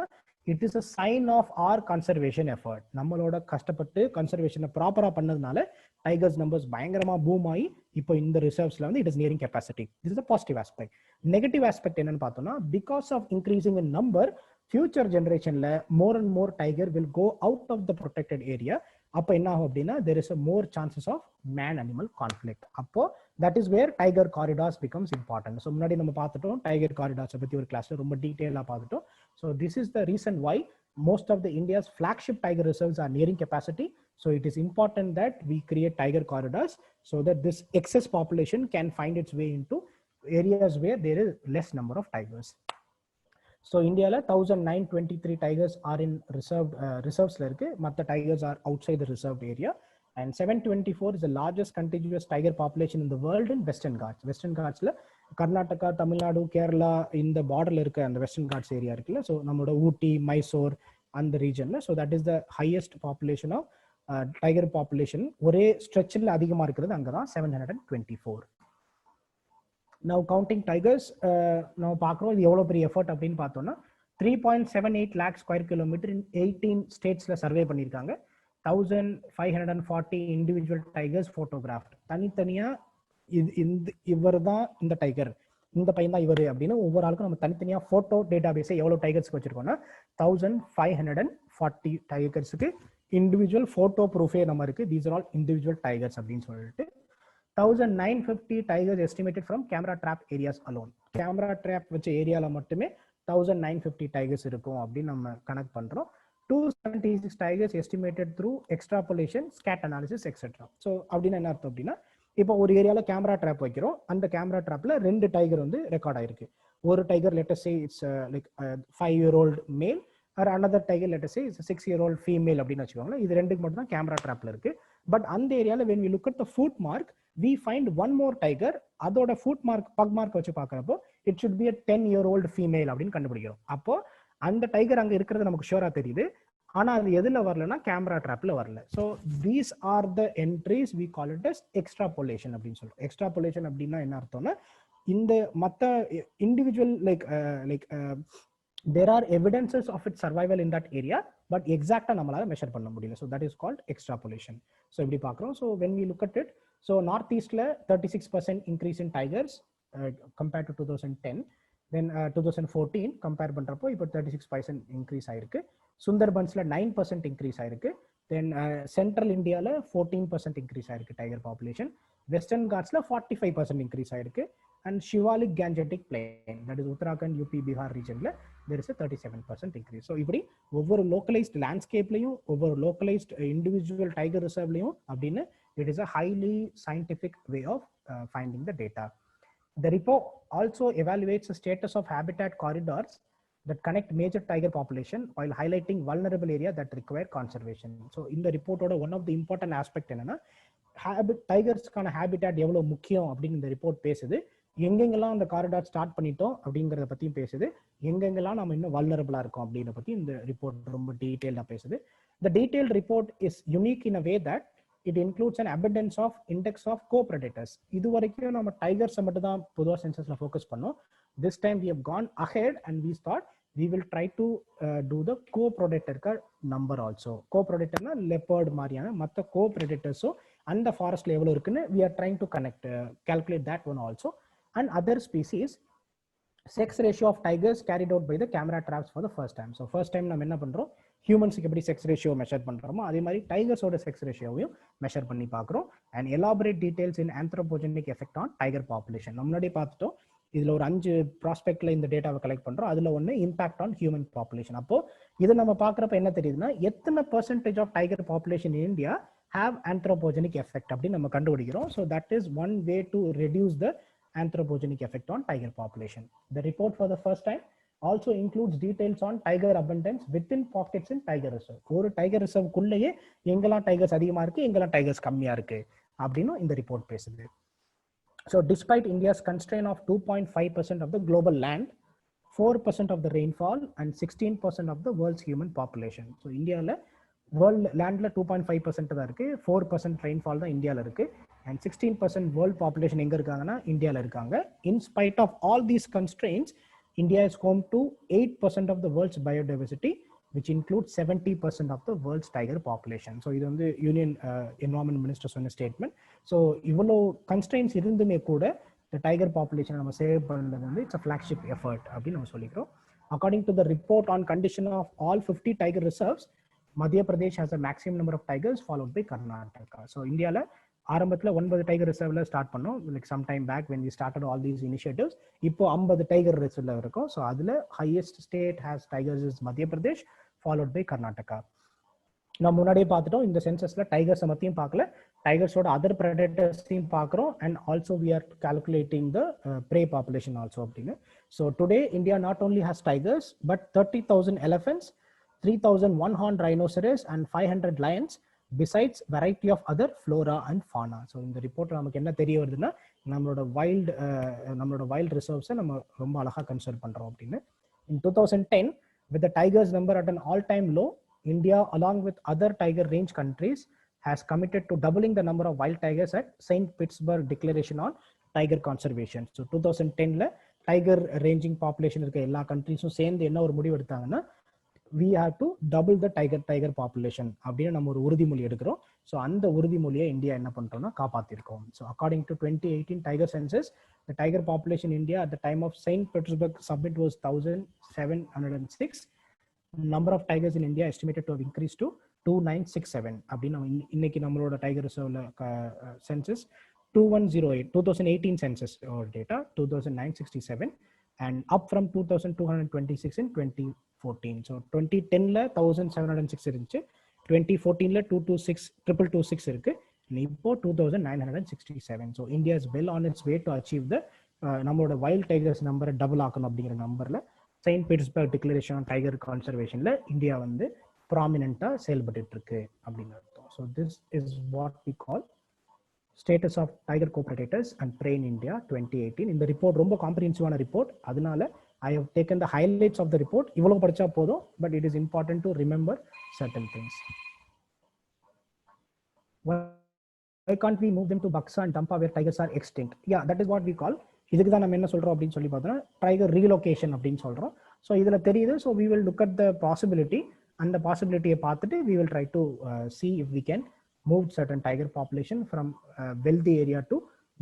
it is a sign of our conservation effort. நம்மளோட கஷ்டப்பட்டு கன்சர்வேஷனை ப்ராப்பரா பண்ணதுனால டைகர்ஸ் நம்பர்ஸ் பயங்கரமா பூம் ஆகி இப்போ இந்த ரிசர்வ்ஸ்ல வந்து it is nearing capacity. This is a positive aspect. Negative aspect என்னன்னு பார்த்தோம்னா because of increasing in number future ஜெனரேஷன்ல more and more tiger will go out of the protected area. அப்போ என்ன ஆகும் அப்படின்னா there is a more chances of man animal conflict. அப்போ that is where tiger corridors becomes important. So முன்னாடி நம்ம பார்த்துட்டோம் tiger corridors பத்தி ஒரு கிளாஸ்ல ரொம்ப டீடைலா பார்த்துட்டோம். So this is the reason why most of the India's flagship tiger reserves are nearing capacity. So it is important that we create tiger corridors so that this excess population can find its way into areas where there is less number of tigers. So இந்தியாவில் 1923 tigers are in reservesல இருக்கு. மற்ற tigers are outside the reserved area. And 724 is the largest contiguous tiger population in the world in Western Ghats. Western Ghatsல Karnataka, Tamil Nadu, Kerala இந்த பார்டர்ல இருக்க அந்த வெஸ்டர்ன் காட்ஸ் ஏரியா இருக்குல்ல. ஸோ நம்மளோட ஊட்டி, மைசூர் அந்த ரீஜன்ல. So that is the highest population of tiger population. ஒரே ஸ்ட்ரெச்சில் அதிகமாக இருக்கிறது அங்கே தான் 724. Now counting tigers, நம்ம பார்க்குறோம் இது எவ்வளோ பெரிய எஃபர்ட் அப்படின்னு பார்த்தோம்னா 3.78 lakh ஸ்கொயர் கிலோமீட்டர் இன் 18 ஸ்டேட்ஸில் சர்வே பண்ணியிருக்காங்க. 1540 இண்டிவிஜுவல் டைகர்ஸ் ஃபோட்டோகிராஃப்ட். தனித்தனியாக இவர் தான் இந்த டைகர், இந்த பையன் தான் இவர் அப்படின்னு ஒவ்வொரு ஆளுக்கும் நம்ம தனித்தனியாக ஃபோட்டோ டேட்டா பேஸை எவ்வளோ டைகர்ஸ்க்கு வச்சிருக்கோம்னா 1540 டைகர்ஸுக்கு இண்டிவிஜுவல் ஃபோட்டோ ப்ரூஃபே நம்ம இருக்குது. These are all individual tigers அப்படின்னு சொல்லிட்டு 1950 tigers estimated from camera trap areas alone. Camera trap வச்ச ஏரியால மட்டுமே 1950 tigers இருக்கும் அப்படின்னு நம்ம கனெக்ட் பண்றோம். 276 tigers estimated through extrapolation, scat analysis, etc. So அப்படின்னு என்ன அர்த்தம் அப்படின்னா இப்போ ஒரு ஏரியால கேமரா ட்ராப் வைக்கிறோம், அந்த கேமரா ட்ராப்ல 2 டைகர் வந்து ரெக்கார்ட் ஆயிருக்கு. ஒரு tiger let us say it's like 5-year-old மேல் or another tiger let us say is a 6-year-old female அப்படின்னு வச்சுக்கோங்களேன். இது ரெண்டுக்கு மட்டும் தான் கேமரா ட்ராப்ல இருக்கு. பட் அந்த ஏரியால when we look at the foot mark we find one more tiger. அதோட foot mark pug mark வச்சு பார்க்கறப்போ it should be a 10-year-old female அப்படின்னு கண்டுபிடிக்கிறோம். அப்போ அந்த டைகர் அங்க இருக்கிறது நமக்கு ஷூரா தெரியுது, ஆனா அது எதுல வரலன்னா கேமரா ட்ராப்ல வரல. So these are the entries we call it as extrapolation அப்படின்னு சொல்றோம். எக்ஸ்ட்ராபோலேஷன் அப்படின்னா என்ன அர்த்தம்னா இந்த மற்ற individual like there are evidences of its survival in that area but exactly நம்மளால measure பண்ண முடியல. So that is called extrapolation. So இப்படி பார்க்கிறோம். So when we look at it, so northeastல 36% increase in tigers compared to 2010. Then 2014 compare பண்ணுறப்போ இப்போ 36% இன்க்ரீஸ் ஆயிருக்கு. சுந்தர்பன்ஸில் 9% இன்க்ரீஸ் ஆயிருக்கு. தென் சென்ட்ரல் இந்தியாவில் 14% இன்க்ரீஸ் ஆயிருக்கு டைகர் பாப்புலேஷன். வெஸ்டர்ன் காட்ஸில் 45% இன்க்ரீஸ் ஆயிருக்கு. And Shivalik gangetic plain, that is Uttarakhand, UP, Bihar ரீஜனில் there is a 37% increase. So இப்படி ஒவ்வொரு லோக்கலைஸ்ட் லேண்ட்ஸ்கேப்லையும் ஒவ்வொரு லோக்கலைஸ்ட் இண்டிவிஜுவல் டைகர் ரிசர்வ்லையும் அப்படின்னு it is a highly scientific way of finding the data. The report also evaluates the status of habitat corridors that connect major tiger population while highlighting vulnerable area that require conservation. So in the report one of the important aspect enna tigers kana habitat evlo mukkiyam appdin இந்த ரிப்போர்ட் பேசுது. எங்கெங்கெல்லாம் அந்த காரிடார் ஸ்டார்ட் பண்ணிட்டோம் அப்படிங்கறத பத்தியும் பேசுது. எங்கெங்கெல்லாம் நம்ம இன்னும் வல்னரபிளா இருக்கோம் அப்படிங்கறத பத்தி இந்த ரிப்போர்ட் ரொம்ப டீடைலா பேசுது. The detailed report is unique in a way that it includes an abundance of index of co-predators. இது வரைக்கும் நம்ம டைகர்ஸ் மட்டும் தான் பொதுவா சென்சஸ்ல ஃபோக்கஸ் பண்ணோம். This time we have gone ahead and we thought we will try to do the co-predator number also. Co-predator na leopard மாதிரியான மற்ற co-predators அந்த ஃபாரஸ்ட்ல எவ்வளவு இருக்குன்னு we are trying to calculate that one also. And other species sex ratio of tigers carried out by the camera traps for the first time. So first time நம்ம என்ன பண்றோம், ஹியூமன்ஸ்க்கு எப்படி செக்ஸ் ரேஷியோ மெஷர் பண்றோமோ அதே மாதிரி டைகர்ஸோட செக்ஸ் ரேஷியோவையும் மெஷர் பண்ணி பார்க்குறோம். And elaborate details in anthropogenic effect on tiger population. நம்ம முன்னாடி பார்த்துட்டோம், இதுல ஒரு 5 ப்ராஸ்பெக்ட்ல இந்த டேட்டாவை கலெக்ட் பண்றோம். அதுல ஒன்று இம்பாக்ட் ஆன் ஹியூமன் பாப்புலேஷன். அப்போ இதை நம்ம பார்க்குறப்ப என்ன தெரியுதுன்னா, எத்தனை percentage of tiger population in India have anthropogenic effect அப்படின்னு நம்ம கண்டுபிடிக்கிறோம். So that is one way to reduce the anthropogenic effect on tiger population. The report for the first time also includes details on tiger abundance within pockets in tiger reserve. ஒரு tiger reserve குள்ளேயே எங்கெல்லாம் tigers அதிகமா இருக்கு, எங்கெல்லாம் tigers கம்மியா இருக்கு அப்படின்னு இந்த ரிப்போர்ட் பேசுது. So despite India's constraint of 2.5% of the global land, 4% of the rainfall and 16% of the world's human population. So இந்தியாவில் வேர்ல்டு லேண்டில் 2.5% தான் இருக்குது, 4% ரெயின்ஃபால் தான் இந்தியாவில் இருக்குது. அண்ட் 16% வேர்ல்டு பாப்புலேஷன் எங்கே இருக்காங்கன்னா இந்தியாவில் இருக்காங்க. In spite of all these constraints, India is home to 8% of the world's biodiversity, which includes 70% of the world's tiger population. So இது வந்து யூனியன் என்வரான்மெண்ட் மினிஸ்டர் சொன்ன ஸ்டேட்மெண்ட். ஸோ இவ்வளோ கன்ஸ்ட்ரெயின்ஸ் இருந்துமே கூட இந்த டைகர் பாப்புலேஷன் நம்ம சேவ் பண்ணுறது வந்து இட்ஸ் அ ஃபிளாக்ஷிப் எஃபர்ட் அப்படின்னு நம்ம சொல்லிக்கிறோம். According to the report on condition of all 50 tiger reserves, Madhya Pradesh has a maximum number of tigers followed by Karnataka. So இந்தியாவில் ஆரம்பத்தில் 9 டைகர் ரிசர்வ்ல ஸ்டார்ட் பண்ணோம், like some time back when we started all these initiatives. இப்போ 50 டைகர் ரிசர்வ்ல இருக்கும். ஸோ அதில் highest state has tigers is மத்திய பிரதேஷ், ஃபாலோட் பை கர்நாடகா. நம்ம முன்னாடியே பார்த்துட்டோம், இந்த சென்சஸ்ல டைகர்ஸை மத்தியும் பார்க்கல, டைகர்ஸோட அதர் ப்ரெடேட்டர்ஸையும் பார்க்குறோம். And also we are calculating the prey population also அப்படின்னு. So today India not only has tigers but 30,000 elephants, 3,001 horned rhinoceros and 500 lions, besides variety of other flora and fauna. So இந்த ரிப்போர்ட் நமக்கு என்ன தெரிய வருதுன்னா, நம்மளோட வைல்ட் ரிசர்வ்ஸை நம்ம ரொம்ப அழகா கன்சிடர் பண்றோம் அப்படின்னு. In 2010, with the tigers number at an all-time low, India along with other tiger range countries has committed to doubling the number of wild tigers at St. Petersburg Declaration on Tiger Conservation. So 2010ல டைகர் ரேஞ்சிங் பாப்புலேஷன் இருக்க எல்லா கண்ட்ரீஸும் சேர்ந்து என்ன ஒரு முடிவு எடுத்தாங்கன்னா, we have to double the tiger population அப்படின்னு நம்ம ஒரு உறுதிமொழி எடுக்கிறோம். ஸோ அந்த உறுதிமொழியை இந்தியா என்ன பண்றோம்னா காப்பாத்திருக்கோம். So according to 2018 tiger census, the tiger population in India at the time of St. Petersburg summit was 1,706. Number of tigers in India estimated to have increased to 2,967. அப்படின்னு நம்ம இன்னைக்கு நம்மளோட tiger ரிசர்வ்ல census 2018 census data 2,967 and up from 2,226 in 2014. So 2010ல 1,706 இருந்துச்சு, 2014ல 226 இருக்கு, இப்போ 2,967. So India is well on its way to achieve the நம்மளோட வைல்ட் டைகர்ஸ் நம்பரை டபுள் ஆக்கணும் அப்படிங்கிற நம்பர்ல Saint Petersburg declaration on tiger கன்சர்வேஷன்ல இந்தியா வந்து ப்ராமினென்ட்டா செயல்பட்டு இருக்கு அப்படின்னு அர்த்தம். So this is what we call status of tiger copredators and prey in India 2018. இந்த ரிப்போர்ட் ரொம்ப காம்ப்ரிஹென்சிவான ரிப்போர்ட், அதனால I have taken the highlights of the report. இவ்வளவு படிச்சா போதும், but it is important to remember certain things. Why can't we move them to Buxa and Dampa where tigers are extinct? Yeah, that is what we call. இதுக்கு தான் நம்ம என்ன சொல்றோம் அப்படின்னு சொல்லி பார்த்தோம்னா டைகர் ரீலோகேஷன் அப்படின்னு சொல்றோம். ஸோ இதுல தெரியுது. So we will look at the possibility. அந்த பாசிபிலிட்டியை பார்த்துட்டு we will try to see if we can move certain tiger population from wealthy area to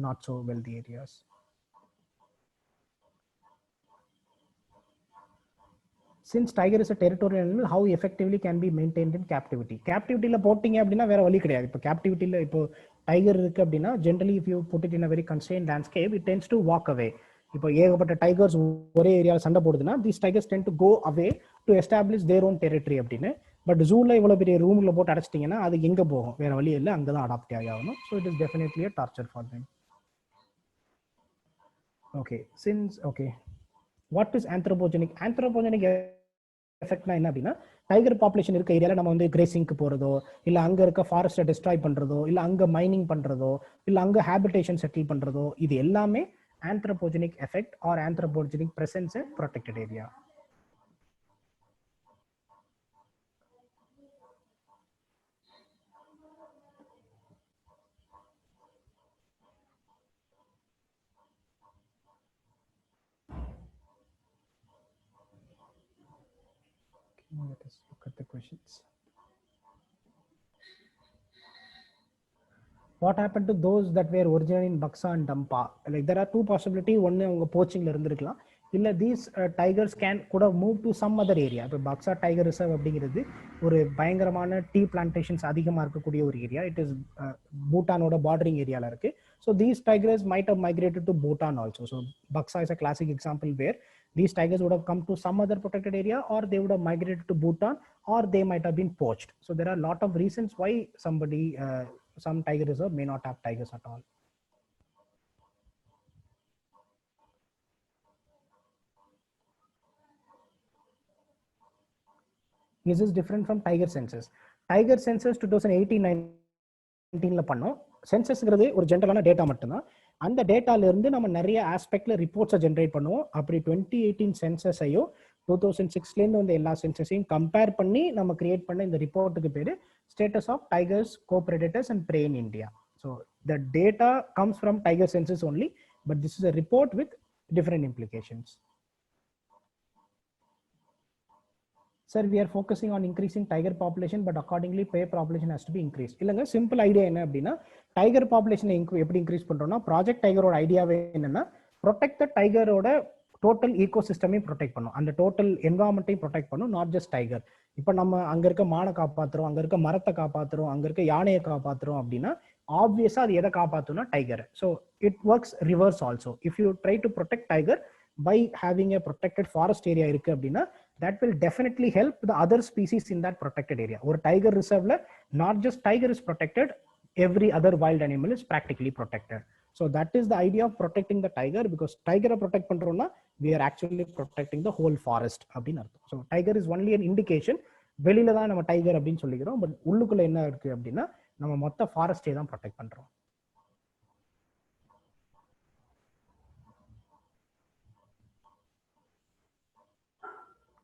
not so wealthy areas. since tiger is a territorial animal, how effectively can be maintained in captivity? Captivity la போட்டிங்க அப்படின்னா வேற வழி கிடையாது. இப்போ captivity ல இப்போ tiger இருக்கு அப்படின்னா generally if you put it in a very constrained landscape, it tends to walk away. இப்போ ஏகப்பட்ட டைகர்ஸ் ஒரே ஏரியாவில் சண்டை போடுதுன்னா these tigers tend to go away to establish their own territory அப்படின்னு. பட் ஜூல இவ்வளவு பெரிய ரூம்ல போட்டு அடைச்சிட்டிங்கன்னா அது எங்க போகும்? வேற வழி இல்லை, அங்கதான் அடாப்ட் ஆகணும். So it is definitely a torture for them. Okay, since okay, what is anthropogenic? Anthropogenic எஃபெக்ட்னா என்ன அப்படின்னா, டைகர் பாப்புலேஷன் இருக்க ஏரியாவில் நம்ம வந்து கிரேசிங்க்கு போகிறதோ, இல்லை அங்கே இருக்க ஃபாரஸ்ட்டை டிஸ்ட்ராய் பண்ணுறதோ, இல்லை அங்கே மைனிங் பண்ணுறதோ, இல்லை அங்கே ஹேபிடேஷன் செட்டில் பண்ணுறதோ, இது எல்லாமே anthropogenic effect or anthropogenic presence in protected area. Let us look at the questions. What happened to those that were originally in Buxa and Dampa? Like there are two possibilities. One அவங்க போச்சிங்ல இருந்திருக்கலாம், இல்ல these tigers could have moved to some other area. இப்போ பக்ஸா டைகர் ரிசர்வ் அப்படிங்கிறது ஒரு பயங்கரமான டீ பிளான்டேஷன்ஸ் அதிகமாக இருக்கக்கூடிய ஒரு ஏரியா. இட் இஸ் பூட்டானோட பார்டரிங் ஏரியாவில் இருக்கு. So these tigers might have migrated to Bhutan also. So Buxa is a classic example where these tigers would have come to some other protected area, or they would have migrated to Bhutan, or they might have been poached. So there are a lot of reasons why some tiger reserve may not have tigers at all. Is this different from tiger census? Tiger census 2018-19 பண்ணோம். சென்சஸ்ங்கிறது ஒரு ஜென்ரலான டேட்டா மட்டும்தான். அந்த டேட்டால இருந்து நம்ம நிறைய ஆஸ்பெக்ட்ல ரிப்போர்ட்ஸை ஜென்ரேட் பண்ணுவோம். அப்படி 2018 சென்சஸையும் 2006லேருந்து வந்து எல்லா சென்சஸையும் கம்பேர் பண்ணி நம்ம கிரியேட் பண்ண இந்த ரிப்போர்ட்டுக்கு பேரு status of tigers, co-predators and prey in India. So the data comes from tiger census only, but this is a report with different implications. Sir, we are focusing on increasing tiger population, but accordingly prey population has to be increased. இல்லங்க சிம்பிள் ஐடியா என்ன அப்படின்னா, டைகர் பாப்புலேஷனை எப்படி இன்க்ரீஸ் பண்றோம்னா, ப்ராஜெக்ட் டைகரோட ஐடியாவே என்னன்னா, ப்ரொடெக்ட் த டைகரோட டோட்டல் ஈகோ சிஸ்டமையும் ப்ரொடெக்ட் பண்ணும், அந்த டோட்டல் என்வரான்மெண்ட்டையும் ப்ரொடெக்ட் பண்ணும், நாட் ஜஸ்ட் டைகர். இப்போ நம்ம அங்க இருக்க மானை காப்பாத்துறோம், அங்க இருக்க மரத்தை காப்பாத்துறோம், அங்க இருக்க யானையை காப்பாத்துறோம் அப்படின்னா ஆப்வியஸா அது எதை காப்பாத்தும்னா tiger. So it works reverse also. If you try to protect tiger by having a protected forest area இருக்கு அப்படின்னா, that will definitely help the other species in that protected area. ஒரு tiger ரிசர்வ்ல not just tiger is protected, every other wild animal is practically protected. So that is the idea of protecting the tiger, because tiger protect பண்றோம்னா we are actually protecting the whole forest அப்படின்னு அர்த்தம். So tiger is only an indication. வெளியில தான் நம்ம டைகர் அப்படின்னு சொல்லிக்கிறோம், பட் உள்ளுக்குள்ள என்ன இருக்கு அப்படின்னா நம்ம மொத்த ஃபாரஸ்டே தான் ப்ரொடெக்ட் பண்றோம்.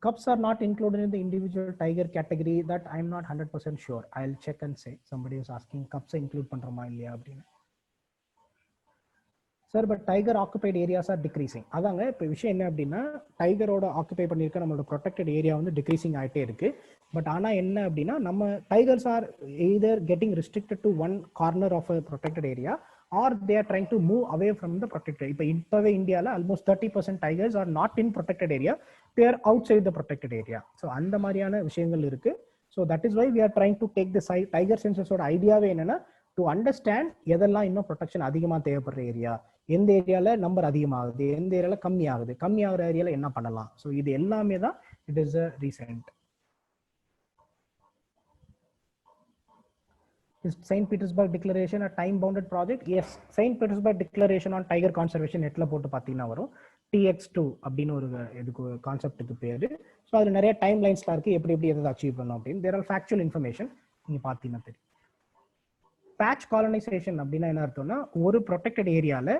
Cubs are not included in the individual tiger category. That I'm not 100% sure. I'll check and say. Somebody is asking cubs include பண்றோமா இல்லையா அப்படின்னு. Sir, but tiger occupied areas are decreasing. அதாங்க இப்போ விஷயம் என்ன அப்படின்னா, டைகரோட ஆக்குபை பண்ணியிருக்க நம்மளோட ப்ரொடெக்டட் ஏரியா வந்து டிக்ரீசிங் ஆகிட்டே இருக்கு. பட் ஆனால் என்ன அப்படின்னா, நம்ம tigers are either getting restricted to one corner of a protected area, or they are trying to move away from the protected area. இப்பவே இந்தியால almost 30% tigers are not in protected area, they are outside the protected area. So அந்த மாதிரியான விஷயங்கள் இருக்கு. So that is why we are trying to take the tiger census ஓட ஐடியாவே என்னன்னா, to understand எதெல்லாம் இன்னும் ப்ரொடெக்ஷன் அதிகமாக தேவைப்படுற ஏரியா, எந்த ஏரியால நம்பர் அதிகமாகுது, எந்த ஏரியால கம்மி ஆகுது, கம்மி ஆகிற ஏரியால என்ன பண்ணலாம். ஸோ இது எல்லாமே தான் it is a recent. Is St. Petersburg Declaration a time-bounded project? Yes, St. Petersburg Declaration on Tiger Conservation நெட்ல போட்டு பார்த்தீங்கன்னா வரும். TX2 அப்படின்னு ஒரு இதுக்கு கான்செப்டுக்கு பேரு. ஸோ அதில் நிறைய டைம் லைன்ஸ்லாம் இருக்கு, எப்படி எப்படி எதாவது அச்சீவ் பண்ணணும் அப்படின்னு. தேர் ஆர் ஃபேக்சுவல் இன்ஃபர்மேஷன், நீங்க பார்த்தீங்கன்னா தெரியும். பேட்ச் காலனைசேஷன் அப்படின்னா என்ன அர்த்தம்னா, ஒரு ப்ரொடெக்டட் ஏரியால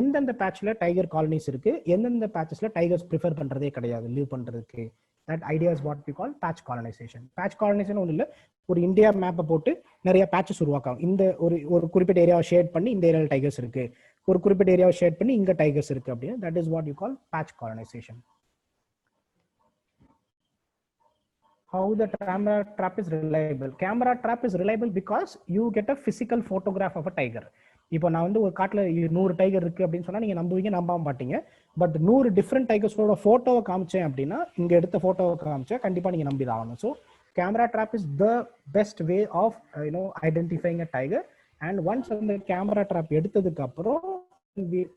எந்தெந்த பேட்ச்ல டைகர் காலனிஸ் இருக்கு, எந்தெந்த பேட்சஸ்ல டைகர்ஸ் ப்ரிஃபர் பண்றதே கிடையாது லிவ் பண்றதுக்கு. That idea is what we call patch colonization. Patch colonization ஒன்றும் இல்லை, ஒரு இந்தியா மேப்பை போட்டு நிறைய பேட்சஸ் உருவாக்கும். இந்த ஒரு குறிப்பிட்ட ஏரியாவை ஷேட் பண்ணி இந்த ஏரியாவில் டைகர்ஸ் இருக்கு, ஒரு குறிப்பிட்ட ஏரியாவை ஷேட் பண்ணி இங்க டைகர்ஸ் இருக்கு அப்படின்னு. That is what you call patch colonization. How the camera trap is reliable? Camera trap is reliable because you get a physical photograph of a tiger. இப்போ நான் வந்து ஒரு காட்டில் 100 டைகர் இருக்கு அப்படின்னு சொன்னா நீங்க நம்புவீங்க, நம்பாம மாட்டீங்க. பட் 100 டிஃப்ரெண்ட் டைகர்ஸோட போட்டோவை காமிச்சேன் அப்படின்னா, இங்க எடுத்த போட்டோவை காமிச்சா கண்டிப்பா நீங்க நம்பி தான் ஆகணும். So camera trap is the best way of identifying a tiger. And once அந்த கேமரா ட்ராப் எடுத்ததுக்கு அப்புறம்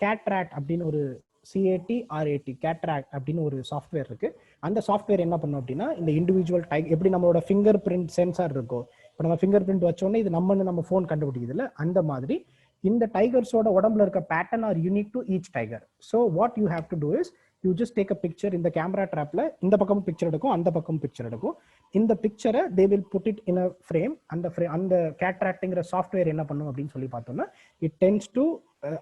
கேட்ராட் அப்படின்னு ஒரு CATRAT கேட்ராக்ட் அப்படின்னு ஒரு சாஃப்ட்வேர் இருக்கு. அந்த சாஃப்ட்வேர் என்ன பண்ணும் அப்படின்னா, இந்த இண்டிவிஜுவல் டைகர் எப்படி நம்மளோட ஃபிங்கர் பிரிண்ட் சென்சார் இருக்கோ, இப்போ நம்ம ஃபிங்கர் பிரிண்ட் வச்சோடனே இது நம்ம ஃபோன் கண்டுபிடிக்குது இல்லை, அந்த மாதிரி இந்த டைகர்ஸோட உடம்புல இருக்க pattern are unique to each tiger. So what you have to do is you just take a picture. இந்த கேமரா ட்ராப்ல இந்த பக்கமும் பிக்சர் எடுக்கும், அந்த பக்கமும் பிக்சர் எடுக்கும். இந்த பிக்சரை they will put it in a frame. அந்த கேட்ராக்ட்ங்கிற சாஃப்ட்வேர் என்ன பண்ணும் அப்படின்னு சொல்லி பார்த்தோம்னா, இட் டென்ஸ் டு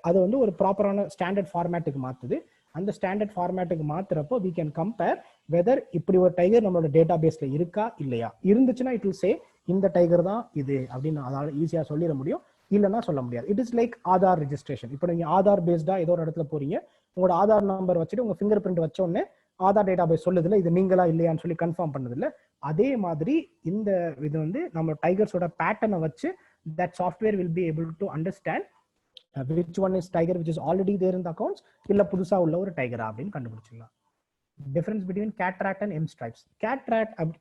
அது வந்து ஒரு ப்ராப்பரான ஸ்டாண்டர்ட் ஃபார்மேட்டுக்கு மாத்துது. அந்த standard ஃபார்மேட்டுக்கு மாத்துறப்போ we can compare whether இப்படி ஒரு டைகர் நம்மளோட டேட்டா பேஸ்ல இருக்கா இல்லையா. இருந்துச்சுன்னா இட் வில் சே இந்த டைகர் தான் இது அப்படின்னு அதால ஈஸியா சொல்லிட முடியும், இல்லைன்னா சொல்ல முடியாது. It is like Aadhaar registration. இப்போ நீங்க ஆதார் பேஸ்டா ஏதோ ஒரு இடத்துல போறீங்க, உங்களோட ஆதார் நம்பர் வச்சுட்டு உங்க ஃபிங்கர் பிரிண்ட் வச்ச உடனே ஆதார் டேட்டா பேஸ் சொல்லுதுல இது நீங்களா இல்லையான்னு சொல்லி கன்ஃபார்ம் பண்ணது இல்லை. அதே மாதிரி இந்த இது வந்து நம்ம டைகர்ஸோட பேட்டர்னை வச்சு that software will be able to understand which one is tiger which is already there in the accounts இல்ல புதுசா உள்ள ஒரு டைகரா அப்படின்னு கண்டுபிடிச்சிடலாம். Difference between CaTRAT and MSTrIPES.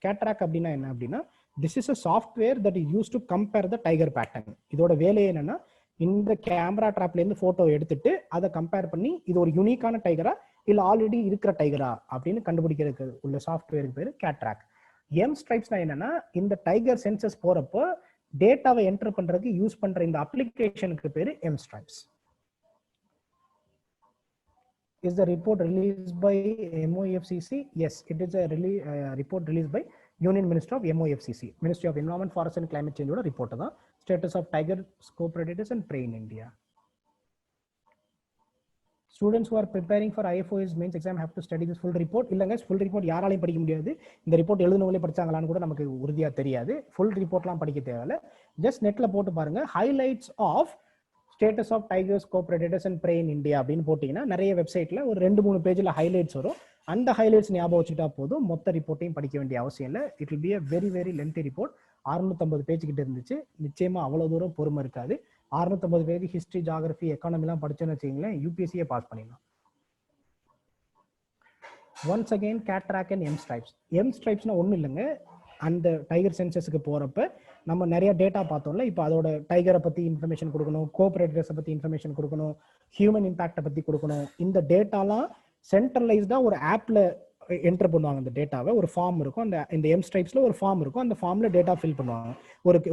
CaTRAT அப்படின்னா என்ன அப்படின்னா, this is a software that is used to compare the tiger pattern. இதோட வேலை என்னன்னா, இந்த கேமரா ட்ராப்ல இருந்து போட்டோ எடுத்துட்டு அதை கம்பேர் பண்ணி இது ஒரு யூனிக்கான டைகரா இல்ல ஆல்ரெடி இருக்கிற டைகரா அப்படின்னு கண்டுபிடிக்கிறதுக்கு உள்ள சாஃப்ட்வேருக்கு பேரு கேட்ராக்ட். எம்ஸ்ட்ரைப்ஸ்னா என்னன்னா, இந்த டைகர் சென்சஸ் போறப்போ டேட்டாவை என்டர் பண்றதுக்கு யூஸ் பண்ற இந்த அப்ளிகேஷனுக்கு பேரு எம்ஸ்ட்ரைப்ஸ். Is the report released by MOFCC? Yes, it is a report released by Union Ministry of MOFCC, Ministry of Environment, Forest and Climate Change ஓட ரிப்போர்ட் தான். Status of tiger, scope predators and prey in India. Students who are preparing for IFOS mains exam have to study this full report. இல்லங்க, full report யாராலையும் படிக்க முடியாது. இந்த ரிப்போர்ட் எழுதுனவங்களே படிச்சாங்களான்னு கூட நமக்கு உறுதியா தெரியாது. ஃபுல் ரிப்போர்ட்லாம் படிக்க தேவையில்ல. ஜஸ்ட் நெட்ல போட்டு பாருங்க, highlights of status of tigers, copredators and prey in India அப்படின்னு போட்டீங்கன்னா நிறைய வெப்சைட்ல ஒரு 2-3 பேஜ்ல ஹைலைட்ஸ் வரும். அந்த ஹைலைட்ஸ் ஞாபகம் வச்சுட்டா போதும், மொத்த ரிப்போர்ட்டையும் படிக்க வேண்டிய அவசியம் இல்லை. It will be a very very lengthy report. 650 page கிட்ட இருந்துச்சு. நிச்சயமா அவ்வளவு தூரம் பொறுமை இருக்காது. 650 பேஜ் ஹிஸ்டரி, ஜியோகிராஃபி, எக்கானமிலாம் படிச்சோன்னு வச்சுங்களேன், யூபிஎஸ்சியே பாஸ் பண்ணிடலாம். Once again CaTRAT and MSTrIPES. எம்ஸ்ட்ரைப்ஸ்னா ஒன்றும் இல்லைங்க, அந்த டைகர் சென்சஸ்க்கு போறப்ப நம்ம நிறைய டேட்டா பார்த்தோம்ல, இப்போ அதோட டைகரை பத்தி இன்ஃபர்மேஷன் கொடுக்கணும், கோஆபரேட்டர்ஸை பத்தி இன்ஃபர்மேஷன் கொடுக்கணும், ஹியூமன் இம்பாக்டை பத்தி கொடுக்கணும். இந்த டேட்டாலாம் சென்ட்ரலைஸ்டா ஒரு ஆப்ல என்டர் பண்ணுவாங்க. அந்த டேட்டாவை ஒரு ஃபார்ம் இருக்கும், இந்த எம்ஸ்ட்ரைப்ஸ்ல ஒரு ஃபார்ம் இருக்கும், அந்த ஃபார்ம்ல டேட்டா ஃபில் பண்ணுவாங்க.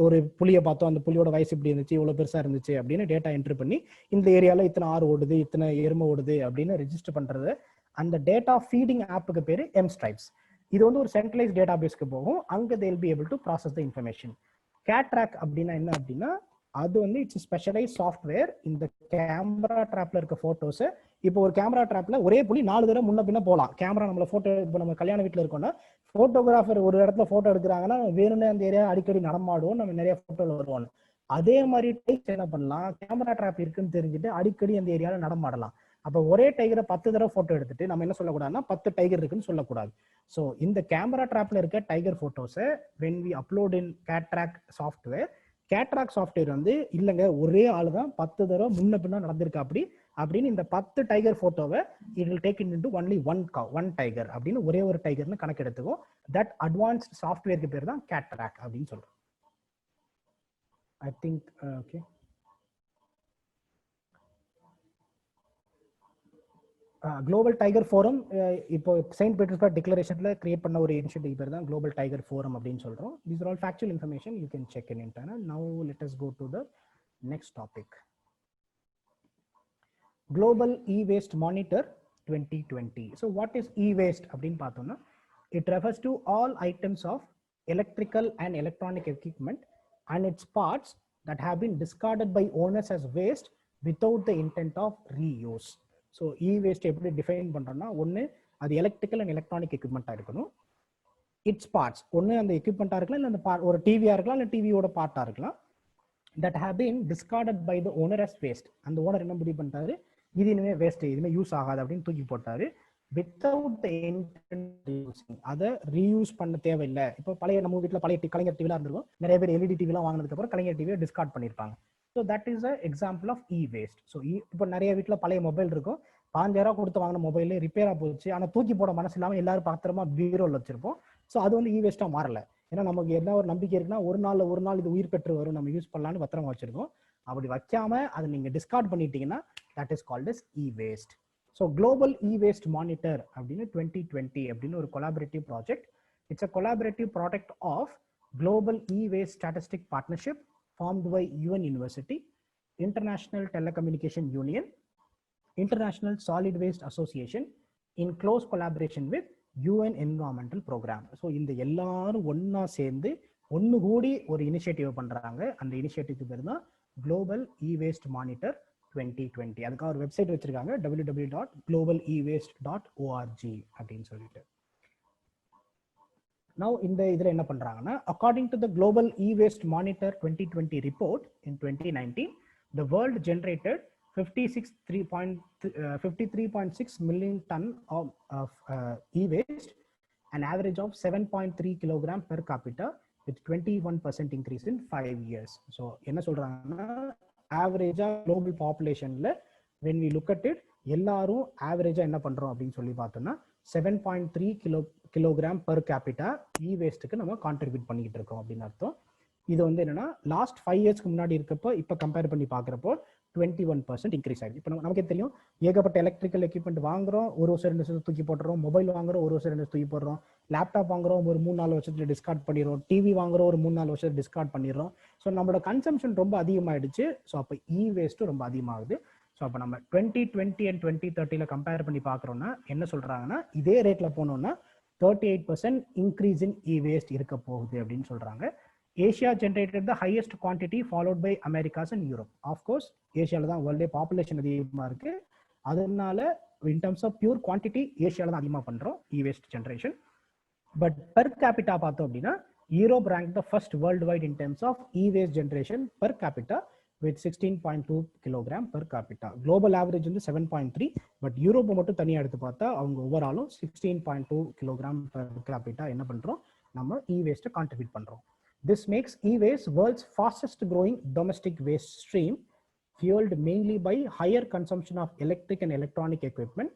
ஒரு புலியை பார்த்தோம், அந்த புலியோட வயசு இப்படி இருந்துச்சு, இவ்வளவு பெருசா இருந்துச்சு அப்படின்னு டேட்டா என்டர் பண்ணி இந்த ஏரியால இத்தனை ஆறு ஓடுது, இத்தனை எருமை ஓடுது அப்படின்னு ரெஜிஸ்டர் பண்றது. அந்த டேட்டா ஃபீடிங் ஆப்புக்கு பேரு எம்ஸ்ட்ரைப்ஸ். இது வந்து ஒரு சென்ட்ரலைஸ் டேட்டா பேஸ்க்கு போகும், அங்க they will be able to process the information. Cataract அப்படின்னா என்ன அப்படின்னா, அது வந்து இட்ஸ் ஸ்பெஷலைஸ் சாஃப்ட்வேர். இந்த கேமரா ட்ராப்ல இருக்க போட்டோஸ், இப்போ ஒரு கேமரா ட்ராப்ல ஒரே புலி 4 தடவை முன்ன பின்ன போகலாம். கேமரா நம்மள போட்டோ, இப்போ நம்ம கல்யாண வீட்டில் இருக்கோம்னா போட்டோகிராஃபர் ஒரு இடத்துல போட்டோ எடுக்கிறாங்கன்னா வேணும்னே அந்த ஏரியா அடிக்கடி நடமாடுவோம், நம்ம நிறைய போட்டோல வருவோம். அதே மாதிரி டைப்ஸ் என்ன பண்ணலாம், கேமரா ட்ராப் இருக்குன்னு தெரிஞ்சுட்டு அடிக்கடி அந்த ஏரியால நடமாடலாம். அப்ப ஒரே டைகரை 10 தடவை போட்டோ எடுத்துட்டு நம்ம என்ன சொல்லக்கூடாதுன்னா 10 டைகர் இருக்குன்னு சொல்லக்கூடாது. ஸோ இந்த கேமரா ட்ராப்ல இருக்க டைகர் போட்டோஸை when we upload in CaTRAT software வந்து இல்லைங்க ஒரே ஆளு தான் 10 தடவை முன்ன பின்னா நடந்திருக்கு அப்படின்னு இந்த 10 டைகர் போட்டோவை it will take into only one tiger அப்படின்னு ஒரே ஒரு டைகர்னு கணக்கு எடுத்துக்கும். தட் அட்வான்ஸ்ட் சாஃப்ட்வேருக்கு பேர் தான் கேட்ராக் அப்படின்னு சொல்றோம். I think okay. Global tiger forum இப்போ செயின்ட் பீட்டர்ஸ்பர்க் டிக்ளரேஷன்ல கிரியேட் பண்ண ஒரு இனிஷியேட்டிவ் பேர் தான் குளோபல் டைகர் ஃபோரம் அப்படின்னு சொல்றோம். These are all factual information, you can check in internal. Now let us go to the next topic. Global e-waste monitor 2020. So what is e-waste அப்படின்னு பார்த்தோம்னா, it refers to all items of electrical and electronic equipment and its parts that have been discarded by owners as waste without the intent of reuse. So e-waste எப்படி டிஃபைன் பண்றோம்னா, ஒன்று அது எலக்ட்ரிக்கல் அண்ட் எலக்ட்ரானிக் எக்யூப்மெண்ட்டாக இருக்கணும். இட்ஸ் பார்ட்ஸ், ஒன்று அந்த எக்யூப்மெண்ட்டாக இருக்கலாம், இல்லை அந்த ஒரு டிவியாக இருக்கலாம், இல்லை டிவியோட பார்ட்டாக இருக்கலாம். That have been discarded by the owner as waste. அந்த ஓனர் என்ன முடிவு பண்ணிட்டாரு, இது இனிமே வேஸ்ட், இதுமே யூஸ் ஆகாது அப்படின்னு தூக்கி போட்டாரு. வித்தவுட் த இன்டென்ட் யூசிங், அதை ரீயூஸ் பண்ண தேவையில்லை. இப்போ பழைய நம்ம வீட்டில் பழைய கலைஞர் டிவிலாம் இருந்திருக்கும், நிறைய பேர் எல்இடி டிவிலாம் வாங்கினதுக்கு அப்புறம் கலைஞர் டிவியை டிஸ்கார்ட் பண்ணியிருப்பாங்க. So that is a example of E waste. ஸோ இப்போ நிறைய வீட்டில் பழைய மொபைல் இருக்கும், 5000 கொடுத்து வாங்கின மொபைல் ரிப்பேரா போச்சு, ஆனால் தூக்கி போட மனசு இல்லாமல் எல்லாரும் பத்திரமா பீரோவில் வச்சிருப்போம். ஸோ அது வந்து இ வேஸ்ட்டாக மாறல. ஏன்னா நமக்கு என்ன ஒரு நம்பிக்கை இருக்குன்னா ஒரு நாள் இது உயிர் பெற்று வரும், நம்ம யூஸ் பண்ணலான்னு பத்திரமா வச்சிருக்கோம். அப்படி வைக்காம அதை நீங்க டிஸ்கார்ட் பண்ணிட்டீங்கன்னா that is called as e-waste. So global e-waste monitor அப்படின்னு 2020 அப்படின்னு ஒரு collaborative project. It's a collaborative product of global e-waste statistic partnership formed by UN University, International Telecommunication Union, International Solid Waste Association in close collaboration with UN Environmental Program. So இந்த எல்லாரும் ஒன்னா சேர்ந்து ஒன்னு கூடி ஒரு இனிஷியேட்டிவ் பண்றாங்க. அந்த இனிஷியேட்டிவ்க்கு பேர் தான் Global E-Waste Monitor 2020. அதுக்காக ஒரு வெப்சைட் வச்சிருக்காங்க, www.globalewaste.org அப்படின்னு சொல்லிட்டு. Now இந்த இதுல என்ன பண்றாங்கன்னா, according to the Global E-Waste Monitor 2020 report in 2019, the world generated 53.6 million ton of e-waste, an average of 7.3 kilogram per capita with 21% increase in 5 years. So என்ன சொல்றாங்கன்னா, ஆவரேஜா global பாப்புலேஷன்ல when we look at it, எல்லாரும் ஆவரேஜா என்ன பண்றோம் அப்படின்னு சொல்லி பார்த்தோம்னா 7.3 கிலோகிராம் per capita இ வேஸ்ட்டுக்கு நம்ம கான்ட்ரிபியூட் பண்ணிக்கிட்டு இருக்கோம் அப்படின்னு அர்த்தம். இது வந்து என்னன்னா லாஸ்ட் 5 இயர்ஸ்க்கு முன்னாடி இருக்கப்போ இப்போ கம்பேர் பண்ணி பார்க்குறப்போ 21% இன்க்ரீஸ் ஆகிடுது. இப்போ நமக்கே தெரியும், ஏகப்பட்ட எலக்ட்ரிக்கல் எக்யூப்மெண்ட் வாங்குறோம், ஒரு வருஷம் 2 வருஷம் தூக்கி போடுறோம், மொபைல் வாங்குறோம், ஒரு வருஷம் 2 வருஷம் தூக்கி போடுறோம், லேப்டாப் வாங்குறோம், ஒரு 3-4 வருஷத்துல டிஸ்கார்ட் பண்ணிடுறோம், டிவி வாங்குறோம், ஒரு 3-4 வருஷத்துல டிஸ்கார்ட் பண்ணிடுறோம். ஸோ நம்மளோட கன்சம்ஷன் ரொம்ப அதிகமாகிடுச்சு. ஸோ அப்போ இ வேஸ்ட்டும் ரொம்ப அதிகமாகுது. ஸோ அப்போ நம்ம 2020 and 2030 கம்பேர் பண்ணி பார்க்குறோம்னா என்ன சொல்றாங்கன்னா, இதே ரேட்ல போனோம்னா 38% இன்க்ரீஸ் இன் இ வேஸ்ட் இருக்க போகுது அப்படின்னு சொல்றாங்க. Asia generated the highest quantity followed by Americas and Europe. Of course, ஏசியால தான் வேர்ல்டே பாப்புலேஷன் அதிகமாக இருக்கு. அதனால in terms of pure quantity ஏசியால தான் அதிகமாக பண்றோம் e waste generation. But per capita பார்த்தோம் அப்படின்னா Europe rank the first worldwide in terms of E waste generation per capita with 16.2 kilogram per capita. Global average வந்து 7.3, பட் யூரோப்பை மட்டும் தனியாக எடுத்து பார்த்தா அவங்க ஓவராலும் 16.2 கிலோகிராம் பெர் கேபிட்டா என்ன பண்றோம், நம்ம இ வேஸ்ட்டை கான்ட்ரிபியூட் பண்றோம். This makes e-waste world's fastest growing domestic waste stream, fueled mainly by higher consumption of electric and electronic equipment,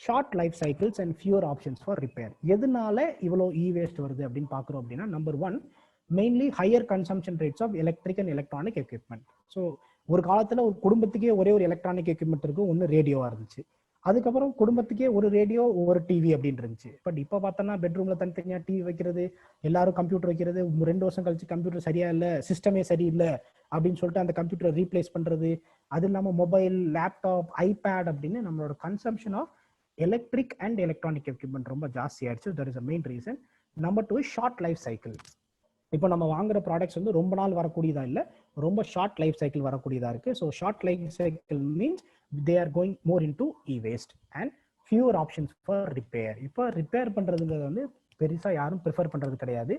short life cycles and fewer options for repair. எதனால இவ்வளோ e-waste வருது அப்படின்னு பார்க்குறோம் அப்படின்னா, number 1, mainly higher consumption rates of electric and electronic equipment. So ஒரு காலத்தில் ஒரு குடும்பத்துக்கே ஒரே ஒரு எலக்ட்ரானிக் எக்யூப்மெண்ட் இருக்கும், ஒன்று ரேடியோவாக இருந்துச்சு. அதுக்கப்புறம் குடும்பத்துக்கே ஒரு ரேடியோ ஒரு டிவி அப்படின்னு இருந்துச்சு. பட் இப்போ பார்த்தோன்னா பெட்ரூம்ல தனித்தனியாக டிவி வைக்கிறது, எல்லாரும் கம்ப்யூட்டர் வைக்கிறது, 2 வருஷம் கழிச்சு கம்ப்யூட்டர் சரியா இல்லை, சிஸ்டமே சரியில்லை அப்படின்னு சொல்லிட்டு அந்த கம்ப்யூட்டரை ரீப்ளேஸ் பண்றது. அது இல்லாமல் மொபைல், லேப்டாப், ஐபேட் அப்படின்னு நம்மளோட consumption of electric and electronic equipment ரொம்ப ஜாஸ்தி ஆயிடுச்சு. That is a main reason. Number 2, short life cycle. இப்போ நம்ம வாங்குற ப்ராடக்ட்ஸ் வந்து ரொம்ப நாள் வரக்கூடியதா இல்லை, ரொம்ப ஷார்ட் லைஃப் சைக்கிள் வரக்கூடியதா இருக்கு. So short life cycle means they are going more into e-waste and fewer options for repair. இப்போ ரிப்பேர் பண்றதுங்கிறது வந்து பெருசா யாரும் ப்ரிஃபர் பண்றது கிடையாது.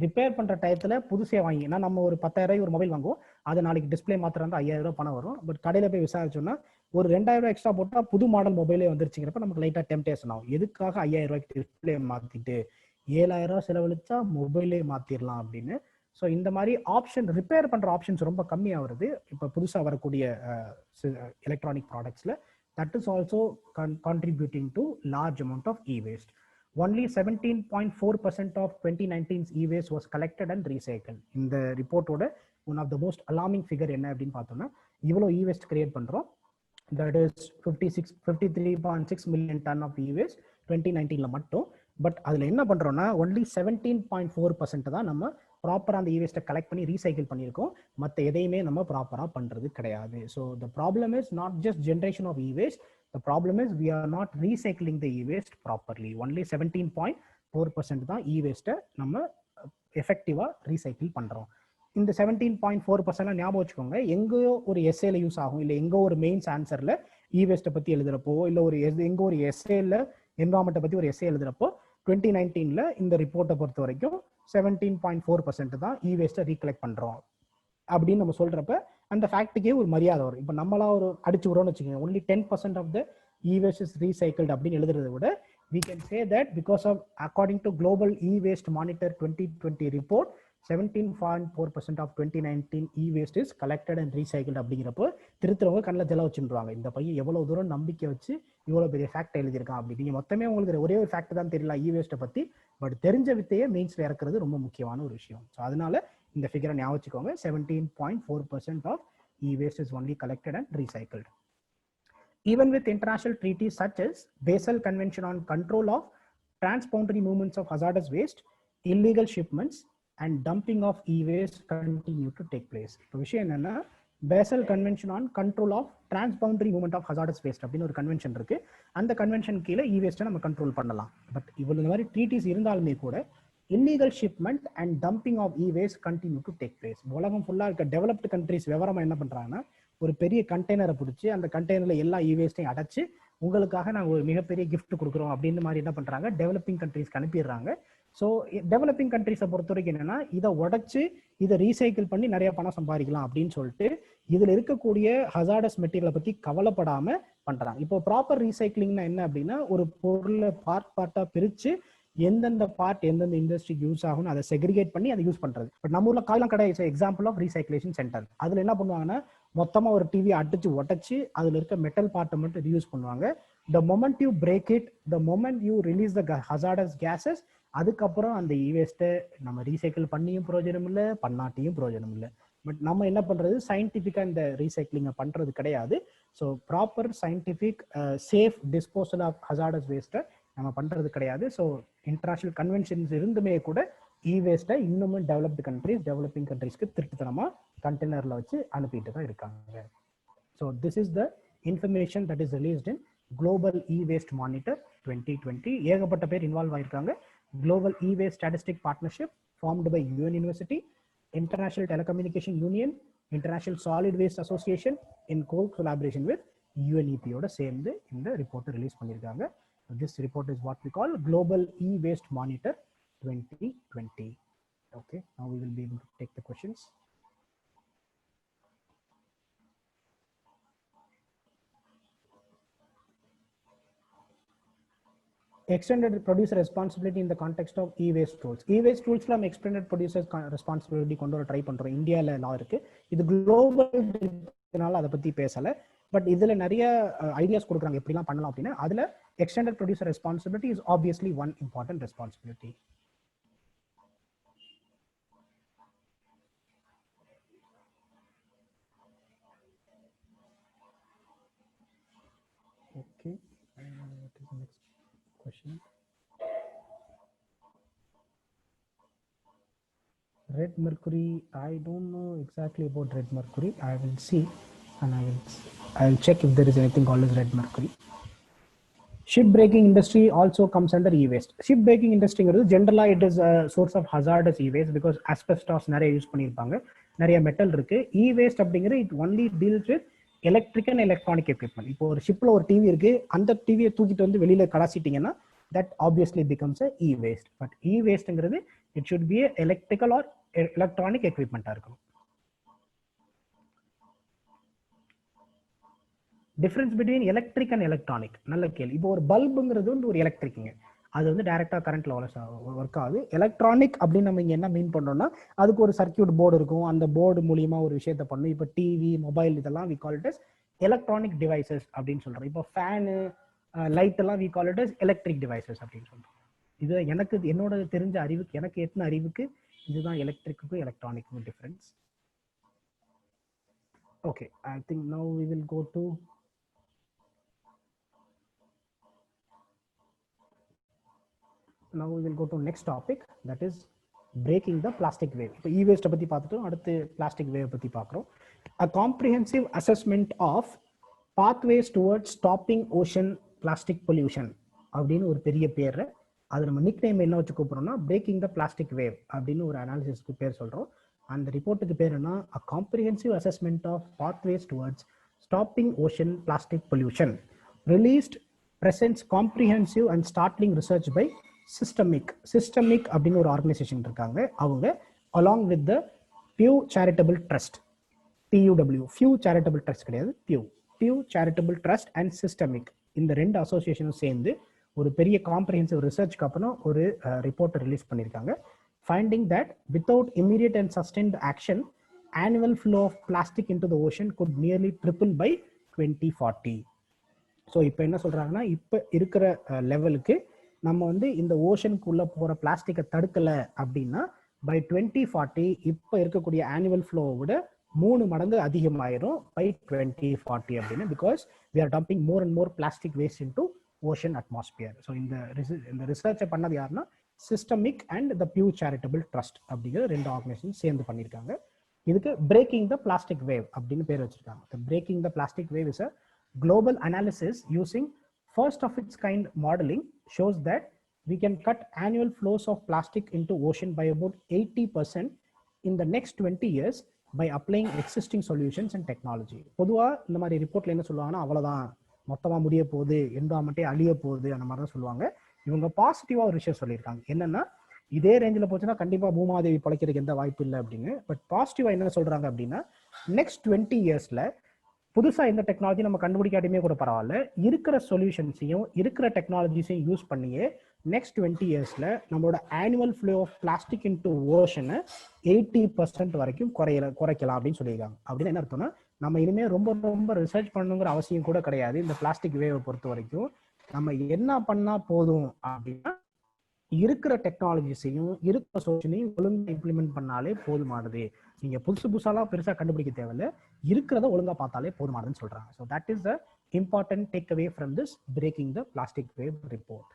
ரிப்பேர் பண்ற டயத்துல புதுசே வாங்கினா நம்ம ஒரு 10,000 ஒரு மொபைல் வாங்குவோம், அது நாளைக்கு டிஸ்பிளே மாத்திரம் தான் 5,000 பணம் வரும். பட் கடையில போய் விசாரிச்சோம்னா ஒரு 2,000 எக்ஸ்ட்ரா போட்டா புது மாடல் மொபைலே வந்துருச்சுங்கிறப்ப நமக்கு லைட்டா டெம்டேஷன் ஆகும். எதுக்காக 5,000 டிஸ்பிளே மாத்திட்டு 7,000 செலவழிச்சா மொபைலே மாத்திரலாம் அப்படின்னு. ஸோ இந்த மாதிரி ஆப்ஷன், ரிப்பேர் பண்ற ஆப்ஷன்ஸ் ரொம்ப கம்மியாக வருது இப்போ புதுசாக வரக்கூடிய எலக்ட்ரானிக் ப்ராடக்ட்ஸ்ல. That is also contributing to large amount of E waste. Only 17.4% of 2019's e-waste was collected and recycled. இந்த ரிப்போர்ட்டோட one of the most alarming figure என்ன அப்படின்னு பார்த்தோம்னா, இவ்வளோ இ-வேஸ்ட் கிரியேட் பண்றோம். That is 53.6 million ton of e-waste 2019ல மட்டும். பட் அதில் என்ன பண்றோம்னா ஒன்லி 17.4% தான் நம்ம ப்ராப்பராக அந்த இ-வேஸ்ட்டை கலெக்ட் பண்ணி ரீசைக்கிள் பண்ணியிருக்கோம். மற்ற எதையுமே நம்ம ப்ராப்பராக பண்றது கிடையாது. So the problem is not just generation of e-waste, the problem is we are not recycling the e-waste properly. Only 17.4% தான் e-waste நம்ம எஃபெக்டிவா ரீசைக்கிள் பண்றோம். இந்த 17.4% ஞாபகம் வச்சுக்கோங்க, எங்கேயோ ஒரு எஸ்ஏல யூஸ் ஆகும், இல்லை எங்கோ ஒரு மெயின்ஸ் ஆன்சர்ல இ-வேஸ்ட்டை பத்தி எழுதுறப்போ, இல்லை ஒரு எங்கோ ஒரு எஸ்ஏல என்வரான்மெண்ட்டை பத்தி ஒரு எஸ்ஏ எழுதுறப்போ 2019ல இந்த ரிப்போர்ட்டை பொறுத்த வரைக்கும் 17.4% தான் இ-வேஸ்ட்டை ரீகலெக்ட் பண்றோம் அப்படின்னு நம்ம சொல்றப்ப அந்த ஃபேக்ட்டுக்கே ஒரு மரியாதை வரும். இப்போ நம்மளா ஒரு அடிச்சு விடுறோம்னு வச்சுக்கோங்க, only 10% of the e-waste is recycled அப்படின்னு எழுதுறதை விட we can say that because of according to Global E-Waste Monitor 2020 report, 17.4% of 2019 e-waste is collected and recycled அப்படிங்கிறப்போ திருத்துறவங்க கண்ணில் ஜெல வச்சுருவாங்க. இந்த பையன் எவ்வளவு தூரம் நம்பிக்கை வச்சு இவ்வளோ பெரிய ஃபேக்ட் எழுதியிருக்கான் அப்படி. நீங்கள் மொத்தமே உங்களுக்கு ஒரே ஒரு ஃபேக்ட் தான் தெரியல இ-வேஸ்ட்டை பற்றி, பட் தெரிஞ்ச வித்தையே மெயின்ஸில் இறக்குறது ரொம்ப முக்கியமான ஒரு விஷயம். ஸோ அதனால இந்த ஃபிகரை ஞாபகம் வச்சுக்கோங்க. 17.4% of e-waste is only collected and recycled. Even with international treaties such as Basel Convention on Control of Transboundary Movements of Hazardous Waste, illegal shipments and dumping of e-waste continue to take place. இப்போ விஷயம் என்னன்னா, Basel convention on control of transboundary movement of hazardous waste அப்படின்னு ஒரு கன்வென்ஷன் இருக்கு. அந்த கன்வென்ஷன் கீழே இ-வேஸ்ட்டை நம்ம கண்ட்ரோல் பண்ணலாம். பட் இவ்வளவு இந்த மாதிரி ட்ரீட்டிஸ் இருந்தாலுமே கூட illegal shipment and dumping of e-waste continue to take place. உலகம் ஃபுல்லாக இருக்க டெவலப்டு கண்ட்ரிஸ் விவரமா என்ன பண்றாங்கன்னா, ஒரு பெரிய கண்டெய்னரை பிடிச்சி அந்த கண்டெய்னர்ல எல்லா இ-வேஸ்ட்டையும் அடைச்சு உங்களுக்காக நாங்கள் ஒரு மிகப்பெரிய கிஃப்ட் கொடுக்குறோம் அப்படின்னு மாதிரி என்ன பண்றாங்க, டெவலப்பிங் கண்ட்ரிஸ்க்கு அனுப்பிடுறாங்க. ஸோ டெவலப்பிங் கண்ட்ரிஸை பொறுத்த வரைக்கும் என்னன்னா, இதை உடைச்சு இதை ரீசைக்கிள் பண்ணி நிறைய பணம் சம்பாதிக்கலாம் அப்படின்னு சொல்லிட்டு இதுல இருக்கக்கூடிய ஹசார்டஸ் மெட்டீரியலை பத்தி கவலைப்படாம பண்றாங்க. இப்போ ப்ராப்பர் ரீசைக்கிளிங்னா என்ன அப்படின்னா, ஒரு பொருளை பார்ட்டா பிரிச்சு எந்தெந்த பார்ட் எந்தெந்த இண்டஸ்ட்ரிக்கு யூஸ் ஆகும் அதை செக்ரிகேட் பண்ணி அதை யூஸ் பண்றது. பட் நம்ம ஊர்ல காலம் கிடையாது எக்ஸாம்பிள் ஆஃப் ரீசைக்ளேஷன் சென்டர். அதுல என்ன பண்ணுவாங்கன்னா, மொத்தமா ஒரு டிவி அடிச்சு உடைச்சு அதுல இருக்க மெட்டல் பார்ட்டை மட்டும் ரீயூஸ் பண்ணுவாங்க. the moment you break it, the moment you release the hazardous gases, அதுக்கப்புறம் அந்த இ-வேஸ்ட்டை நம்ம ரீசைக்கிள் பண்ணியும் பிரயோஜனம் இல்லை, பண்ணாட்டியும் பிரயோஜனம் இல்லை. பட் நம்ம என்ன பண்றது, சயின்டிஃபிக்கா இந்த ரீசைக்ளிங்கை பண்றது கிடையாது. So proper scientific safe disposal of hazardous வேஸ்ட்டை நம்ம பண்றது கிடையாது. ஸோ இன்டர்நேஷனல் கன்வென்ஷன்ஸ் இருந்துமே கூட இ-வேஸ்ட்டை இன்னுமே டெவலப்பிங் கண்ட்ரீஸ்க்கு திருட்டுத்தனமா கண்டெய்னர்ல வச்சு அனுப்பிட்டு தான் இருக்காங்க. So this is the information that is released in global e-waste monitor 2020. ஏகப்பட்ட பேர் இன்வால்வ் ஆயிருக்காங்க. Global e-waste statistic partnership formed by UN university, international telecommunication union, international solid waste association in collaboration with யுஎன்இபியோட சேர்ந்து இந்த ரிப்போர்ட்டை ரிலீஸ் பண்ணியிருக்காங்க. This report is what we call Global E-Waste Monitor 2020. Okay, now we will be able to take the questions. Extended producer responsibility in the context of e-waste rules. E-waste rules la extended producer responsibility kondu try பண்றோம். இந்தியால law இருக்கு. இது குளோபல் இதனால அத பத்தி பேசல. பட் இதுல நிறைய ஐடியாஸ் கொடுக்குறாங்க எப்படிலாம் பண்ணலாம் அப்படின்னா, அதுல extended producer responsibility is obviously one important responsibility. Okay, what is the next question? Red mercury, I don't know exactly about red mercury. I will see and I will check if there is anything called as red mercury. Ship breaking industry also comes under e-waste. Ship breaking industry generally it is a source of hazardous e-waste because asbestos நிறைய யூஸ் பண்ணியிருப்பாங்க, நிறைய மெட்டல் இருக்கு. e-waste அப்படிங்கிறது it only deals with electric and electronic equipment. இப்போ ஒரு ஷிப்ல ஒரு டிவி இருக்கு, அந்த டிவியை தூக்கிட்டு வந்து வெளியில கடாசிட்டீங்கன்னா that obviously becomes a e-waste. But e-wasteங்கிறது it should be a electrical or electronic equipment இருக்கும். Difference between electric and electronic, நல்ல கேள்வி. இப்போ ஒரு பல்புங்கிறது வந்து ஒரு எலக்ட்ரிக்குங்க, அது வந்து டைரக்டா கரண்ட்ல ஒர்க் ஆகுது. எலக்ட்ரானிக் அப்படின்னு நம்ம இங்க என்ன மீன் பண்றோம்னா, அதுக்கு ஒரு சர்க்கியூட் போர்டு இருக்கும், அந்த போர்டு மூலியமா ஒரு விஷயத்த பண்ணும். இப்போ டிவி, மொபைல் இதெல்லாம் we call it as electronic devices அப்படின்னு சொல்றோம். இப்போ ஃபேனு, லைட் எல்லாம் we call it as electric devices அப்படின்னு சொல்றோம். இது எனக்கு என்னோட தெரிஞ்ச அறிவுக்கு, எனக்கு எத்தனை அறிவுக்கு இதுதான் எலக்ட்ரிக்குக்கும் எலக்ட்ரானிக்கும் difference. Okay, I think now we will go to now we will go to next topic, that is breaking the plastic wave. இப்போ e-waste பத்தி பார்த்துட்டோம், அடுத்து plastic wave பத்தி பார்க்குறோம். A comprehensive assessment of pathways towards stopping ocean plastic pollution அப்படின்னு ஒரு பெரிய பேர். அது நம்ம நிக் நேம் என்ன வச்சு கூப்பிடுறோம்னா breaking the plastic wave அப்படின்னு ஒரு அனாலிசிஸ்க்கு பேர் சொல்றோம். அந்த ரிப்போர்ட்டுக்கு பேர் என்ன, A comprehensive assessment of pathways towards stopping ocean plastic pollution released presents comprehensive and startling research by systemic அப்படின்னு ஒரு ஆர்கனைசேஷன் இருக்காங்க. அவங்க along with the Pew Charitable Trust, PUW, Pew Charitable Trust கிடையாது, Pew Charitable Trust and systemic, இந்த ரெண்டு அசோசியேஷனும் சேர்ந்து ஒரு பெரிய காம்ப்ரிஹென்சிவ் ரிசர்ச்க்கு அப்புறம் ஒரு ரிப்போர்ட்டை ரிலீஸ் பண்ணியிருக்காங்க. finding that without immediate and sustained action, annual flow of plastic into the ocean could nearly triple by 2040. So இப்போ என்ன சொல்றாங்கன்னா, இப்போ இருக்கிற லெவலுக்கு நம்ம வந்து இந்த ஓஷனுக்குள்ள போற பிளாஸ்டிக்கை தடுக்கல அப்படின்னா பை 2040 இப்போ இருக்கக்கூடிய ஆனுவல் ஃப்ளோவை விட 3 மடங்கு அதிகமாயிரும் பை 2040 அப்படின்னு. Because we are dumping more and more plastic waste into ocean atmosphere. So இந்த ரிசர்ச்சை பண்ணது யாருன்னா Systemiq and the Pew Charitable Trust அப்படிங்கிற 2 ஆர்கனைசேஷன் சேர்ந்து பண்ணியிருக்காங்க. இதுக்கு பிரேக்கிங் த பிளாஸ்டிக் வேவ் அப்படின்னு பேர் வச்சிருக்காங்க. Braking the plastic wave is a global analysis using first of its kind modeling shows that we can cut annual flows of plastic into ocean by about 80% in the next 20 years by applying existing solutions and technology. பொதுவா இந்த மாதிரி ரிப்போர்ட்ல என்ன சொல்லுவாங்கன்னா, அவ்வளவுதான் மொத்தமா முடிய போகுது, என்விரான்மெண்டே அழிய போகுது அந்த மாதிரி தான் சொல்லுவாங்க. இவங்க பாசிட்டிவா ஒரு விஷயம் சொல்லியிருக்காங்க. என்னன்னா, இதே ரேஞ்சில் போச்சுன்னா கண்டிப்பா பூமாதேவி பழைக்கிறதுக்கு எந்த வாய்ப்பு இல்லை அப்படின்னு. பட் பாசிட்டிவா என்ன சொல்றாங்க அப்படின்னா, நெக்ஸ்ட் 20 இயர்ஸ்ல புதுசா இந்த டெக்னாலஜி நம்ம கண்டுபிடிக்காட்டியுமே கூட பரவாயில்ல, இருக்கிற சொல்யூஷன்ஸையும் இருக்கிற டெக்னாலஜிஸையும் யூஸ் பண்ணியே நெக்ஸ்ட் 20 இயர்ஸ்ல நம்மளோட annual flow of plastic into ஓஷனை 80% வரைக்கும் குறைக்கலாம் அப்படின்னு சொல்லியிருக்காங்க. அப்படின்னு என்ன அர்த்தம்னா, நம்ம இனிமேல் ரொம்ப ரிசர்ச் பண்ணணுங்கிற அவசியம் கூட கிடையாது. இந்த பிளாஸ்டிக் வேவை பொறுத்த வரைக்கும் நம்ம என்ன பண்ணா போதும் அப்படின்னா, இருக்கிற டெக்னாலஜிஸையும் இருக்கிற சொல்யூஷனையும் ஒழுங்கா இம்ப்ளிமெண்ட் பண்ணாலே போதுமானது. நீங்க புதுசாலாம் பெருசா கண்டுபிடிக்க தேவையில்லை, இருக்கிறத ஒழுங்கா பார்த்தாலே போதுமானதுன்னு சொல்றாங்க. So that is the important take away from this breaking the plastic wave report.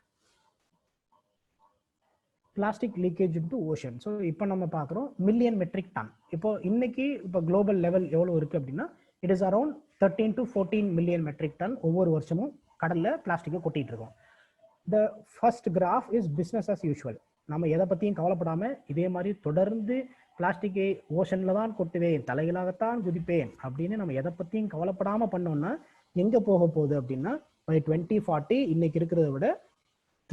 Plastic leakage into ocean. So இப்போ நம்ம பார்க்குறோம் மில்லியன் மெட்ரிக் டன். இப்போ குளோபல் லெவல் எவ்வளோ இருக்கு அப்படின்னா, it is around 13 to 14 million metric ton ஒவ்வொரு வருஷமும் கடல்ல பிளாஸ்டிக்கை கொட்டிட்டு இருக்கோம். The first graph is business as usual. நம்ம எதை பத்தியும் கவலைப்படாம இதே மாதிரி தொடர்ந்து பிளாஸ்டிக்கை ஓஷன்ல தான் கொட்டுவேன், தலைகளாகத்தான் குதிப்பேன் அப்படின்னு நம்ம எதை பத்தியும் கவலைப்படாம பண்ணோம்னா எங்க போக போகுது அப்படின்னா, பை 2040 இன்னைக்கு இருக்கிறத விட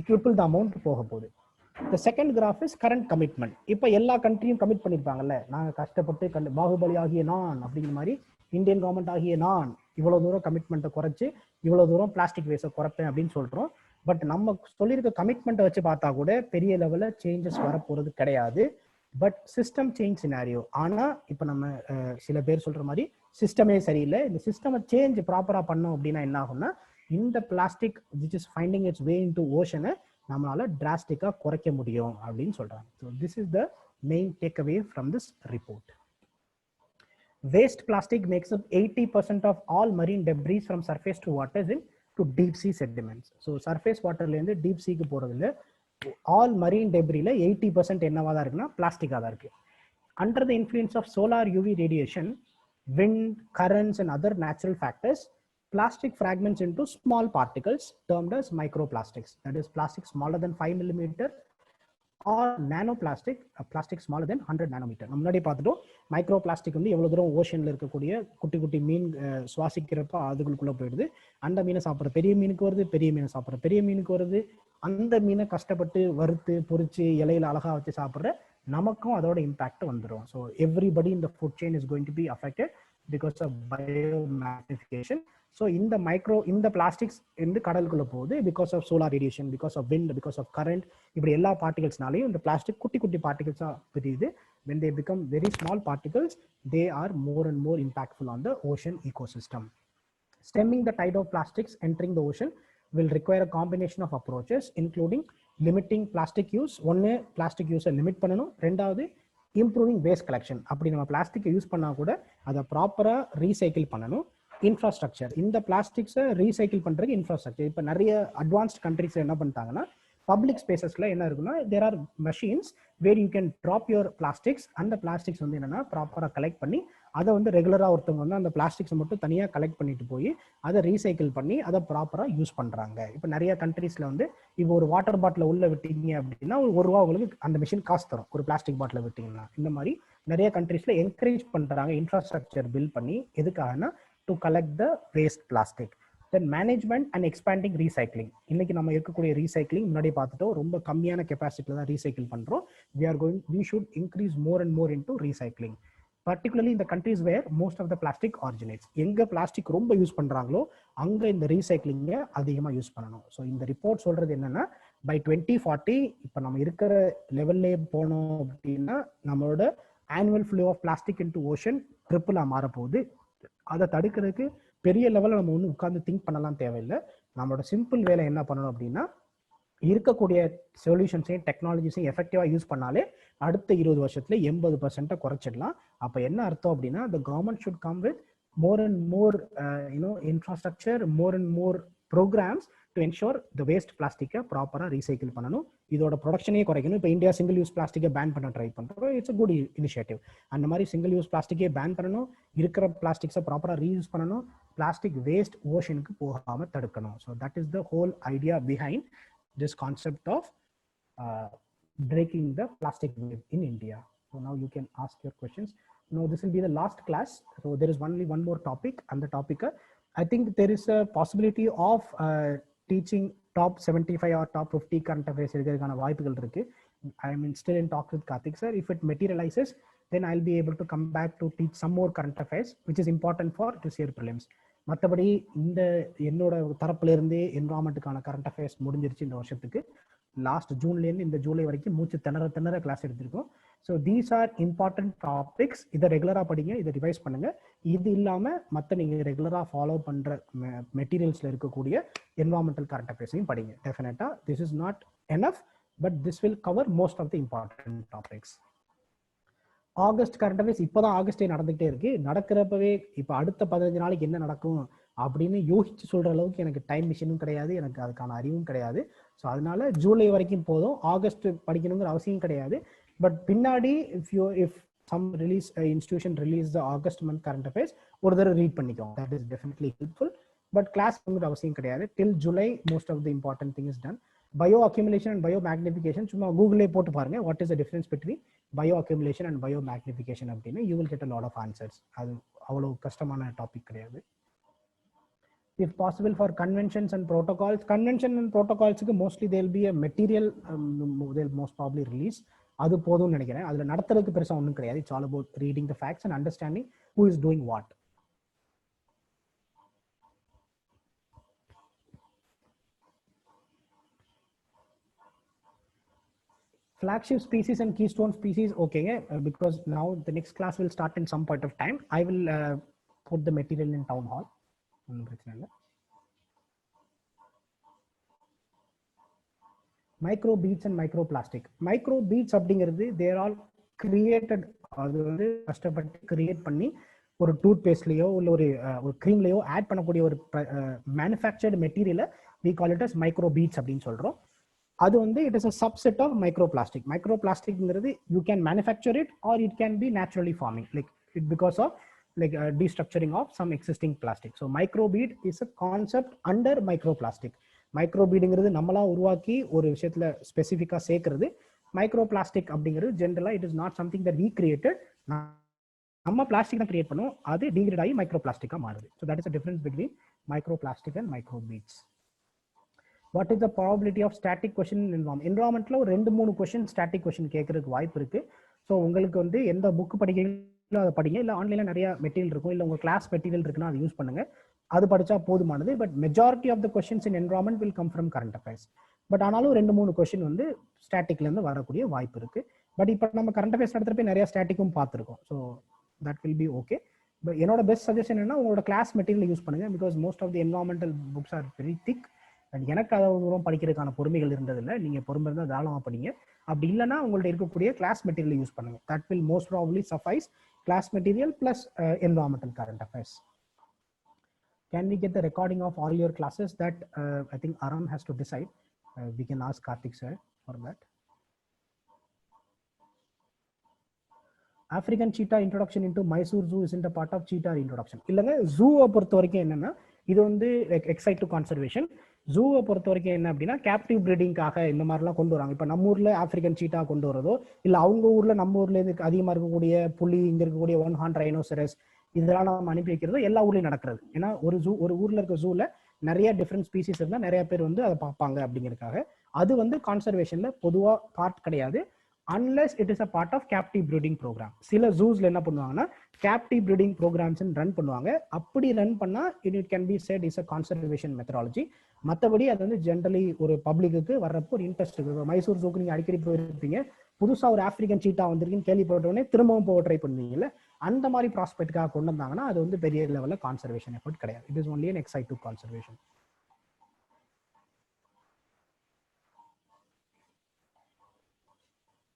ட்ரிபிள் த அமௌண்ட் போக போகுது. The second graph is current commitment. இப்போ எல்லா கண்ட்ரியும் கமிட் பண்ணிருப்பாங்கல்ல, நாங்க கஷ்டப்பட்டு பாகுபலி ஆகிய நான் அப்படிங்கிற மாதிரி இந்தியன் கவர்மெண்ட் ஆகிய நான் இவ்வளவு தூரம் கமிட்மெண்ட்டை குறைச்சு இவ்வளவு தூரம் பிளாஸ்டிக் வேஸ்ட்டை குறைப்பேன் அப்படின்னு சொல்றோம். பட் நம்ம சொல்லியிருக்க கமிட்மெண்ட்டை வச்சு பார்த்தா கூட பெரிய லெவலில் சேஞ்சஸ் வரப்போறது கிடையாது. But system change scenario. ஆனா இப்போ நம்ம சில பேர் சொல்ற மாதிரி சிஸ்டமே சரியில்லை, இந்த சிஸ்டமை சேஞ்ச் ப்ராப்பரா பண்ணோம் அப்படின்னா என்ன ஆகும்னா, இந்த plastic which is finding its way into ஓஷனை நம்மளால டிராஸ்டிக்கா குறைக்க முடியும் அப்படின்னு சொல்றாங்க. So this is the main take away from this report. Waste plastic makes up 80% of all marine debris from surface to waters to deep sea sediments. So surface waterல இருந்து deep sea க்கு போறதுல all marine debrisல 80% என்னவா தான் இருக்குன்னா பிளாஸ்டிக்கா தான் இருக்கு. Under the influence of solar UV radiation, wind, currents and other natural factors, plastic fragments into small particles termed as microplastics. That is plastic smaller than 5 millimeter or nanoplastic, plastic smaller than 100 nanometer. நம்ம முன்னாடி பார்த்துட்டோம் மைக்ரோ பிளாஸ்டிக் வந்து எவ்வளவு தூரம் ஓஷன்ல இருக்கக்கூடிய குட்டி குட்டி மீன் சுவாசிக்கிறப்ப அதுக்குள்ள போயிடுது. அந்த மீனை சாப்பிட்ற பெரிய மீனுக்கு வருது, பெரிய மீனை சாப்பிட்ற பெரிய மீனுக்கு வருது. அந்த மீனை கஷ்டப்பட்டு வறுத்து பொரிச்சு இலையில அழகா வச்சு சாப்பிட்ற நமக்கும் அதோட இம்பாக்ட் வந்துடும். ஸோ எவ்ரிபடி இந்த food chain is going to be affected because of biomagnification. So இந்த பிளாஸ்டிக்ஸ் வந்து கடலுக்குள்ள போகுது because of solar radiation, because of wind, because of current. இப்படி எல்லா பார்ட்டிகல்ஸ்னாலையும் இந்த பிளாஸ்டிக் குட்டி குட்டி பார்ட்டிகல்ஸாக பிரியுது. when they become very small particles, they are more and more impactful on the ocean ecosystem. Stemming the tide of plastics entering the ocean will require a combination of approaches, including limiting plastic use. ஒன்று பிளாஸ்டிக் யூஸை லிமிட் பண்ணணும், ரெண்டாவது இம்ப்ரூவிங் வேஸ்ட் கலெக்ஷன். அப்படி நம்ம பிளாஸ்டிக்கை யூஸ் பண்ணால் கூட அதை ப்ராப்பராக ரீசைக்கிள் பண்ணணும். இன்ஃப்ராஸ்ட்ரக்சர், இந்த பிளாஸ்டிக்ஸை ரீசைக்கிள் பண்ணுறதுக்கு இன்ஃப்ராஸ்ட்ரக்சர். இப்போ நிறைய அட்வான்ஸ்ட் கண்ட்ரிஸ் என்ன பண்ணிட்டாங்கன்னா, பப்ளிக் ஸ்பேசஸ்ல என்ன இருக்குன்னா, there are machines where you can drop your plastics. அந்த பிளாஸ்டிக்ஸ் வந்து என்னன்னா ப்ராப்பராக கலெக்ட் பண்ணி அதை வந்து ரெகுலராக ஒருத்தவங்க வந்து அந்த பிளாஸ்டிக்ஸை மட்டும் தனியாக கலெக்ட் பண்ணிட்டு போய் அதை ரீசைக்கிள் பண்ணி அதை ப்ராப்பராக யூஸ் பண்ணுறாங்க. இப்போ நிறைய கண்ட்ரீஸ்ல வந்து இப்போ ஒரு வாட்டர் பாட்டில் உள்ள விட்டீங்க அப்படின்னா ₹1 உங்களுக்கு அந்த மிஷின் காசு தரும், ஒரு பிளாஸ்டிக் பாட்டில் விட்டீங்கன்னா. இந்த மாதிரி நிறைய கண்ட்ரீஸ்ல என்கரேஜ் பண்ணுறாங்க இன்ஃப்ராஸ்ட்ரக்சர் பில்ட் பண்ணி. எதுக்காகனா to collect the waste plastic. Then management and expanding recycling. இன்னைக்கு நம்ம இருக்கக்கூடிய ரீசைக்ளிங் முன்னாடி பார்த்துட்டோம், ரொம்ப கம்மியான கெப்பாசிட்டியில் தான் ரீசைக்கிள் பண்ணுறோம். we should increase more and more into recycling, particularly in the countries where most of the plastic originates. எங்க பிளாஸ்டிக் ரொம்ப யூஸ் பண்றாங்களோ அங்க இந்த ரீசைக்ளிங்கை அதிகமாக யூஸ் பண்ணணும். ஸோ இந்த ரிப்போர்ட் சொல்றது என்னன்னா, பை 2040 இப்போ நம்ம இருக்கிற லெவல்லே போனோம் அப்படின்னா நம்மளோட annual flow of plastic into ocean ட்ரிப்பிளாக மாறப்போகுது. அதை தடுக்கிறதுக்கு பெரிய லெவலில் நம்ம ஒன்றும் உட்காந்து திங்க் பண்ணலாம் தேவையில்லை. நம்மளோட சிம்பிள் வேலை என்ன பண்ணணும் அப்படின்னா இருக்கக்கூடிய சொல்யூஷன்ஸையும் டெக்னாலஜிஸையும் எஃபெக்டிவாக யூஸ் பண்ணாலே அடுத்த 20 வருஷத்துல 80% குறைச்சிடலாம். அப்போ என்ன அர்த்தம் அப்படின்னா the government should come with more and more infrastructure, more and more programs to ensure the waste பிளாஸ்டிக்கை ப்ராப்பராக ரீசைக்கிள் பண்ணணும். இதோட ப்ரொடக்ஷனே குறைக்கணும். இப்போ இந்தியா சிங்கிள் யூஸ் பிளாஸ்டிக்கை பேன் பண்ண ட்ரை பண்ணுறோம். It's a good initiative. அந்த மாதிரி சிங்கிள் யூஸ் பிளாஸ்டிக்கே பேன் பண்ணணும், இருக்கிற பிளாஸ்டிக்ஸை ப்ராப்பராக ரீயூஸ் பண்ணணும், பிளாஸ்டிக் வேஸ்ட் ஓஷனுக்கு போகாமல் தடுக்கணும். So that is the whole idea behind this concept of breaking the plastic wave in India. So now you can ask your questions. Now this will be the last class. So there is only one more topic, and the topic I think there is a possibility of teaching top 75 or top 50 current affairs edukadukana vaayippugal irukku. I am still in talks with Karthik sir. If it materializes, then I'll be able to come back to teach some more current affairs which is important for this year prelims. மற்றபடி இந்த என்னோட தரப்புல இருந்தே என்வரான்மெண்ட்டுக்கான கரண்ட் அஃபேர்ஸ் முடிஞ்சிருச்சு இந்த வருஷத்துக்கு. லாஸ்ட் ஜூன்லேருந்து இந்த ஜூலை வரைக்கும் மூச்சு திணற கிளாஸ் எடுத்திருக்கோம். So these are important topics. இதை ரெகுலராக படிங்க, இதை ரிவைஸ் பண்ணுங்க. இது இல்லாமல் மற்ற நீங்கள் ரெகுலராக ஃபாலோ பண்ணுற மெட்டீரியல்ஸில் இருக்கக்கூடிய என்வரான்மெண்டல் கரண்ட் அஃபேர்ஸையும் படிங்க. டெஃபினட்டாக this is not enough, but this will cover most of the important topics. August current affairs இப்போதான் ஆகஸ்டே நடந்துகிட்டே இருக்கு. நடக்கிறப்பவே இப்போ அடுத்த 15 நாளைக்கு என்ன நடக்கும் அப்படின்னு யோசிச்சு சொல்ற அளவுக்கு எனக்கு டைம் மிஷினும் கிடையாது, எனக்கு அதுக்கான அறிவும் கிடையாது. ஸோ அதனால ஜூலை வரைக்கும் போதும், ஆகஸ்ட் படிக்கணுங்கிற அவசியம் கிடையாது. பட் பின்னாடி if some release institution release the August month current affairs ஒரு தடவை ரீட் பண்ணிக்கோங்க. That is definitely helpful. But class அவசியம் கிடையாது. Till July most of the important thing is done. Bioaccumulation and biomagnification சும்மா கூகுளே போட்டு பாருங்க, what is the difference between bioaccumulation and biomagnification அப்படின்னு. You will get a lot of answers. அது அவ்வளோ கஷ்டமான டாபிக் கிடையாது. If possible for conventions and protocols, convention and ப்ரோட்டோகால்ஸுக்கு mostly they'll be a material they'll most probably release. அது போதும்னு நினைக்கிறேன். அதில் நடத்துறதுக்கு பெருசாக ஒன்றும் கிடையாது. It's all about reading the facts and understanding who is doing what. Flagship species and keystone species, okay, because now the next class will start in some point of time. I will put the material in town hall. Micro beads and microplastic. Micro beads அப்படிங்கிறது they are all created, அது வந்து கஷ்டப்பட்டு கிரியேட் பண்ணி ஒரு டூத் பேஸ்ட்லயோ இல்லை ஒரு க்ரீம்லயோ ஆட் பண்ணக்கூடிய ஒரு மேனுஃபேக்சர்டு மெட்டீரியலை we call it as micro beads அப்படின்னு சொல்றோம். அது வந்து it is a subset of microplastic. மைக்ரோபிளாஸ்டிக்ங்கிறது you can manufacture it or it can be naturally forming, like it because of like destructuring of some existing plastic. So microbead is a concept under microplastic. மைக்ரோபீடுங்கிறது நம்மளா உருவாக்கி ஒரு விஷயத்துல ஸ்பெசிஃபிக்காக சேர்க்கறது. மைக்ரோபிளாஸ்டிக் அப்படிங்கிறது ஜென்ரலா it is not something that we created. நம்ம பிளாஸ்டிக் தான் கிரியேட் பண்ணுவோம், அது டிகிரேட் ஆகி மைக்ரோபிளாஸ்டிக்காக மாறுது. So that is a difference between microplastic and microbeads. What is the probability of static question in environment? Environmentல ஒரு 2-3 கொஸ்டின் ஸ்டாட்டிக் கொஸ்டின் கேட்கறதுக்கு வாய்ப்பு இருக்கு. ஸோ உங்களுக்கு வந்து எந்த புக் படிக்கிறீங்களோ அதை படிங்க, இல்லை ஆன்லைன்ல நிறைய மெட்டீரியல் இருக்கும், இல்லை உங்க கிளாஸ் மெட்டீரியல் இருக்குன்னா அதை யூஸ் பண்ணுங்க. அது படிச்சா போதுமானது. But majority of the questions in environment will come from current affairs. But ஆனாலும் 2-3 கொஸ்டின் வந்து ஸ்டாட்டிக்ல இருந்து வரக்கூடிய வாய்ப்பு இருக்கு. பட் இப்போ நம்ம கரண்ட் அஃபேர்ஸ் நடத்துறப்ப நிறைய ஸ்டாட்டிக்கும் பார்த்துருக்கோம். So that will be okay. But என்னோட பெஸ்ட் சஜஷன் என்ன, உங்களோட கிளாஸ் மெட்டீரியல் யூஸ் பண்ணுங்க. Because most of the environmental books are very thick. எனக்கு அதை தூரம் படிக்கிறதுக்கான பொறுமைகள் இருந்ததில்லை. நீங்கள் பொறுமை இருந்தால் தாராளமாக படிங்க. அப்படி இல்லைன்னா உங்கள்ட்ட இருக்கக்கூடிய கிளாஸ் மெட்டீரியல் யூஸ் பண்ணுங்க. That will most probably suffice. Class material plus environmental current affairs. Can we get the recording of all your classes? That I think Aram has to decide. We can ask Karthik sir for that. African cheetah introduction into Mysore Zoo isn't a part of cheetah introduction. இல்லைங்க, ஜூவை பொறுத்த வரைக்கும் என்னன்னா இது வந்து எக்ஸைட் டு கன்சர்வேஷன். ஜூவை பொறுத்த வரைக்கும் என்ன அப்படின்னா கேப்டிவ் ப்ரீடிங்காக இந்த மாதிரிலாம் கொண்டு வராங்க. இப்போ நம்ம ஊர்ல ஆப்பிரிக்கன் சீட்டா கொண்டு வரதோ, இல்லை அவங்க ஊர்ல நம்ம ஊர்ல இருந்து அதிகமாக இருக்கக்கூடிய புலி, இங்க இருக்கக்கூடிய 1 ஹார்ன் ரைனோசரஸ் இதெல்லாம் நம்ம அனுப்பி வைக்கிறதோ எல்லா ஊர்லயும் நடக்கிறது. ஏன்னா ஒரு ஊர்ல இருக்க ஜூல நிறைய டிஃப்ரெண்ட் ஸ்பீசிஸ் இருந்தால் நிறைய பேர் வந்து அதை பார்ப்பாங்க அப்படிங்கிறதுக்காக. அது வந்து கான்சர்வேஷன்ல பொதுவாக பார்ட் கிடையாது. unless it is a part of captive breeding program. சில ஜூஸ்ல என்ன பண்ணுவாங்கன்னா captive breeding programs ரன் பண்ணுவாங்க. அப்படி ரன் பண்ணா it can be said is a conservation methodology. மற்றபடி அது வந்து ஜென்ரலி ஒரு பப்ளிக்கு வர்றப்போ ஒரு இன்ட்ரெஸ்ட் இருக்கு. மைசூர் ஜூக்கு நீங்க அடிக்கடி போயிருப்பீங்க, புதுசா ஒரு ஆப்பிரிக்கன் சீட்டா வந்திருக்குன்னு கேள்விப்பட்ட உடனே திரும்பவும் போக ட்ரை பண்ணுவீங்கல்ல, அந்த மாதிரி ப்ராஸ்பெக்டுக்காக கொண்டு வந்தாங்கன்னா அது வந்து பெரிய லெவலில் கான்சர்வேஷன் எஃபர்ட் கிடையாது. It is only an excited conservation.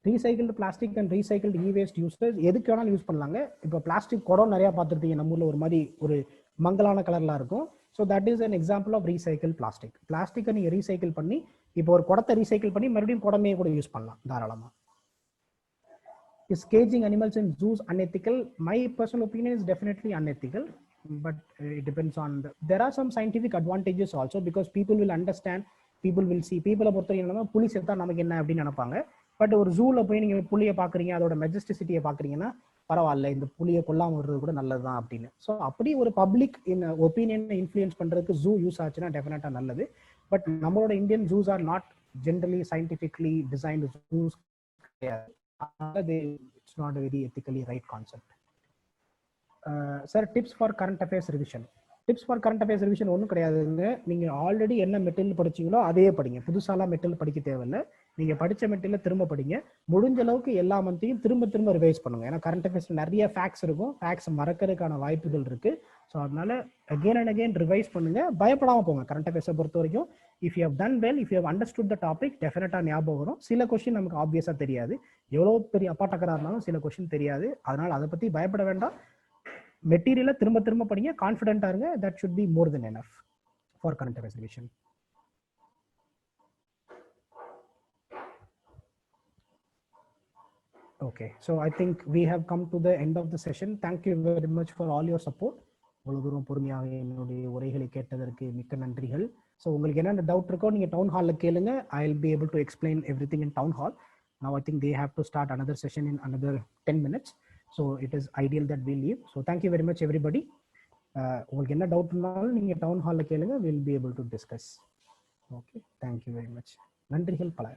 Recycled plastic and recycled E waste uses எதுக்கு வேணாலும் யூஸ் பண்ணலாங்க. இப்போ பிளாஸ்டிக் குடம் நிறையா பார்த்துருப்பீங்க நம்ம ஊரில், ஒரு மாதிரி ஒரு மங்கலான கலர்லாம் இருக்கும். So that is an example of recycle plastic. பிளாஸ்டிக்கை நீங்கள் ரீசைக்கிள் பண்ணி இப்போ ஒரு குடத்தை ரீசைக்கிள் பண்ணி மறுபடியும் குடமே கூட யூஸ் பண்ணலாம் தாராளமாக. Is caging animals in zoos unethical? My personal opinion is definitely unethical, but it depends on there are some scientific advantages also, because people will understand, people will see. People பொறுத்த வரைக்கும் புலி செத்தா நமக்கு என்ன அப்படின்னு நினைப்பாங்க. பட் ஒரு ஜூல போய் நீங்க புலியை பாக்குறீங்க, அதோட மெஜஸ்டிசிட்டியை பாக்குறீங்கன்னா பரவாயில்ல, இந்த புலியை கொல்லாம விடுறது கூட நல்லதுதான் அப்படின்னு. ஸோ அப்படி ஒரு பப்ளிக் ஒப்பீனியனை இன்ஃப்ளூயன்ஸ் பண்றதுக்கு ஜூ யூஸ் ஆச்சுன்னா டெஃபினட்டா நல்லது. பட் நம்மளோட Indian juice are not generally scientifically designed juice கிடையாது. It's not a very ethically right concept. Sir, tips for current affairs revision. Tips for current affairs revision ஒன்றும் கிடையாதுங்க. நீங்கள் ஆல்ரெடி என்ன மெட்டீரியல் படிச்சிங்களோ அதையே படிங்க. புதுசாலாம் மெட்டீரியல் படிக்க தேவையில்லை. நீங்கள் படித்த மெட்டீரியல் திரும்ப படிங்க. முடிஞ்ச அளவுக்கு எல்லா மந்த்தையும் திரும்ப ரிவைஸ் பண்ணுங்க. ஏன்னா கரண்ட் அஃபேர்ஸில் நிறைய ஃபேக்ட்ஸ் இருக்கும், ஃபேக்ட்ஸ் மறக்கிறதுக்கான வாய்ப்புகள் இருக்குது. ஸோ அதனால அகெயின் அண்ட் அகெயின் ரிவைஸ் பண்ணுங்க. பயப்படாமல் போங்க. கரண்ட் அஃபேர்ஸை பொறுத்த வரைக்கும் if you have done well, if you have understood the topic, டெஃபினட்டாக ஞாபகம் வரும். சில கொஸ்டின் நமக்கு ஆப்வியஸாக தெரியாது, எவ்வளோ பெரிய அப்பாட்டக்கராக இருந்தாலும் சில கொஸ்டின் தெரியாது. அதனால் அதை பற்றி பயப்பட வேண்டாம். மெட்டீரியலை திரும்ப படிங்க, கான்ஃபிடென்ட்டா இருங்க. That should be more then enough for current affairs revision. Okay, so I think we have come to the end of the session. Thank you very much for all your support. இவ்வளவு தூரம் பொறுமையாக என்னுடைய உரைகளை கேட்டதற்கு மிக்க நன்றிகள். ஸோ உங்களுக்கு என்னென்ன டவுட் இருக்கோ நீங்கள் டவுன் ஹாலில் கேளுங்க. I will be able to explain everything in town hall. Now I think they have to start another session in another 10 minutes. So it is ideal that we leave. So thank you very much everybody. உங்களுக்கு என்ன டவுட் இருந்தாலும் நீங்கள் டவுன் ஹாலில் கேளுங்க. We'll be able to discuss. Okay, thank you very much. நன்றிகள் பல.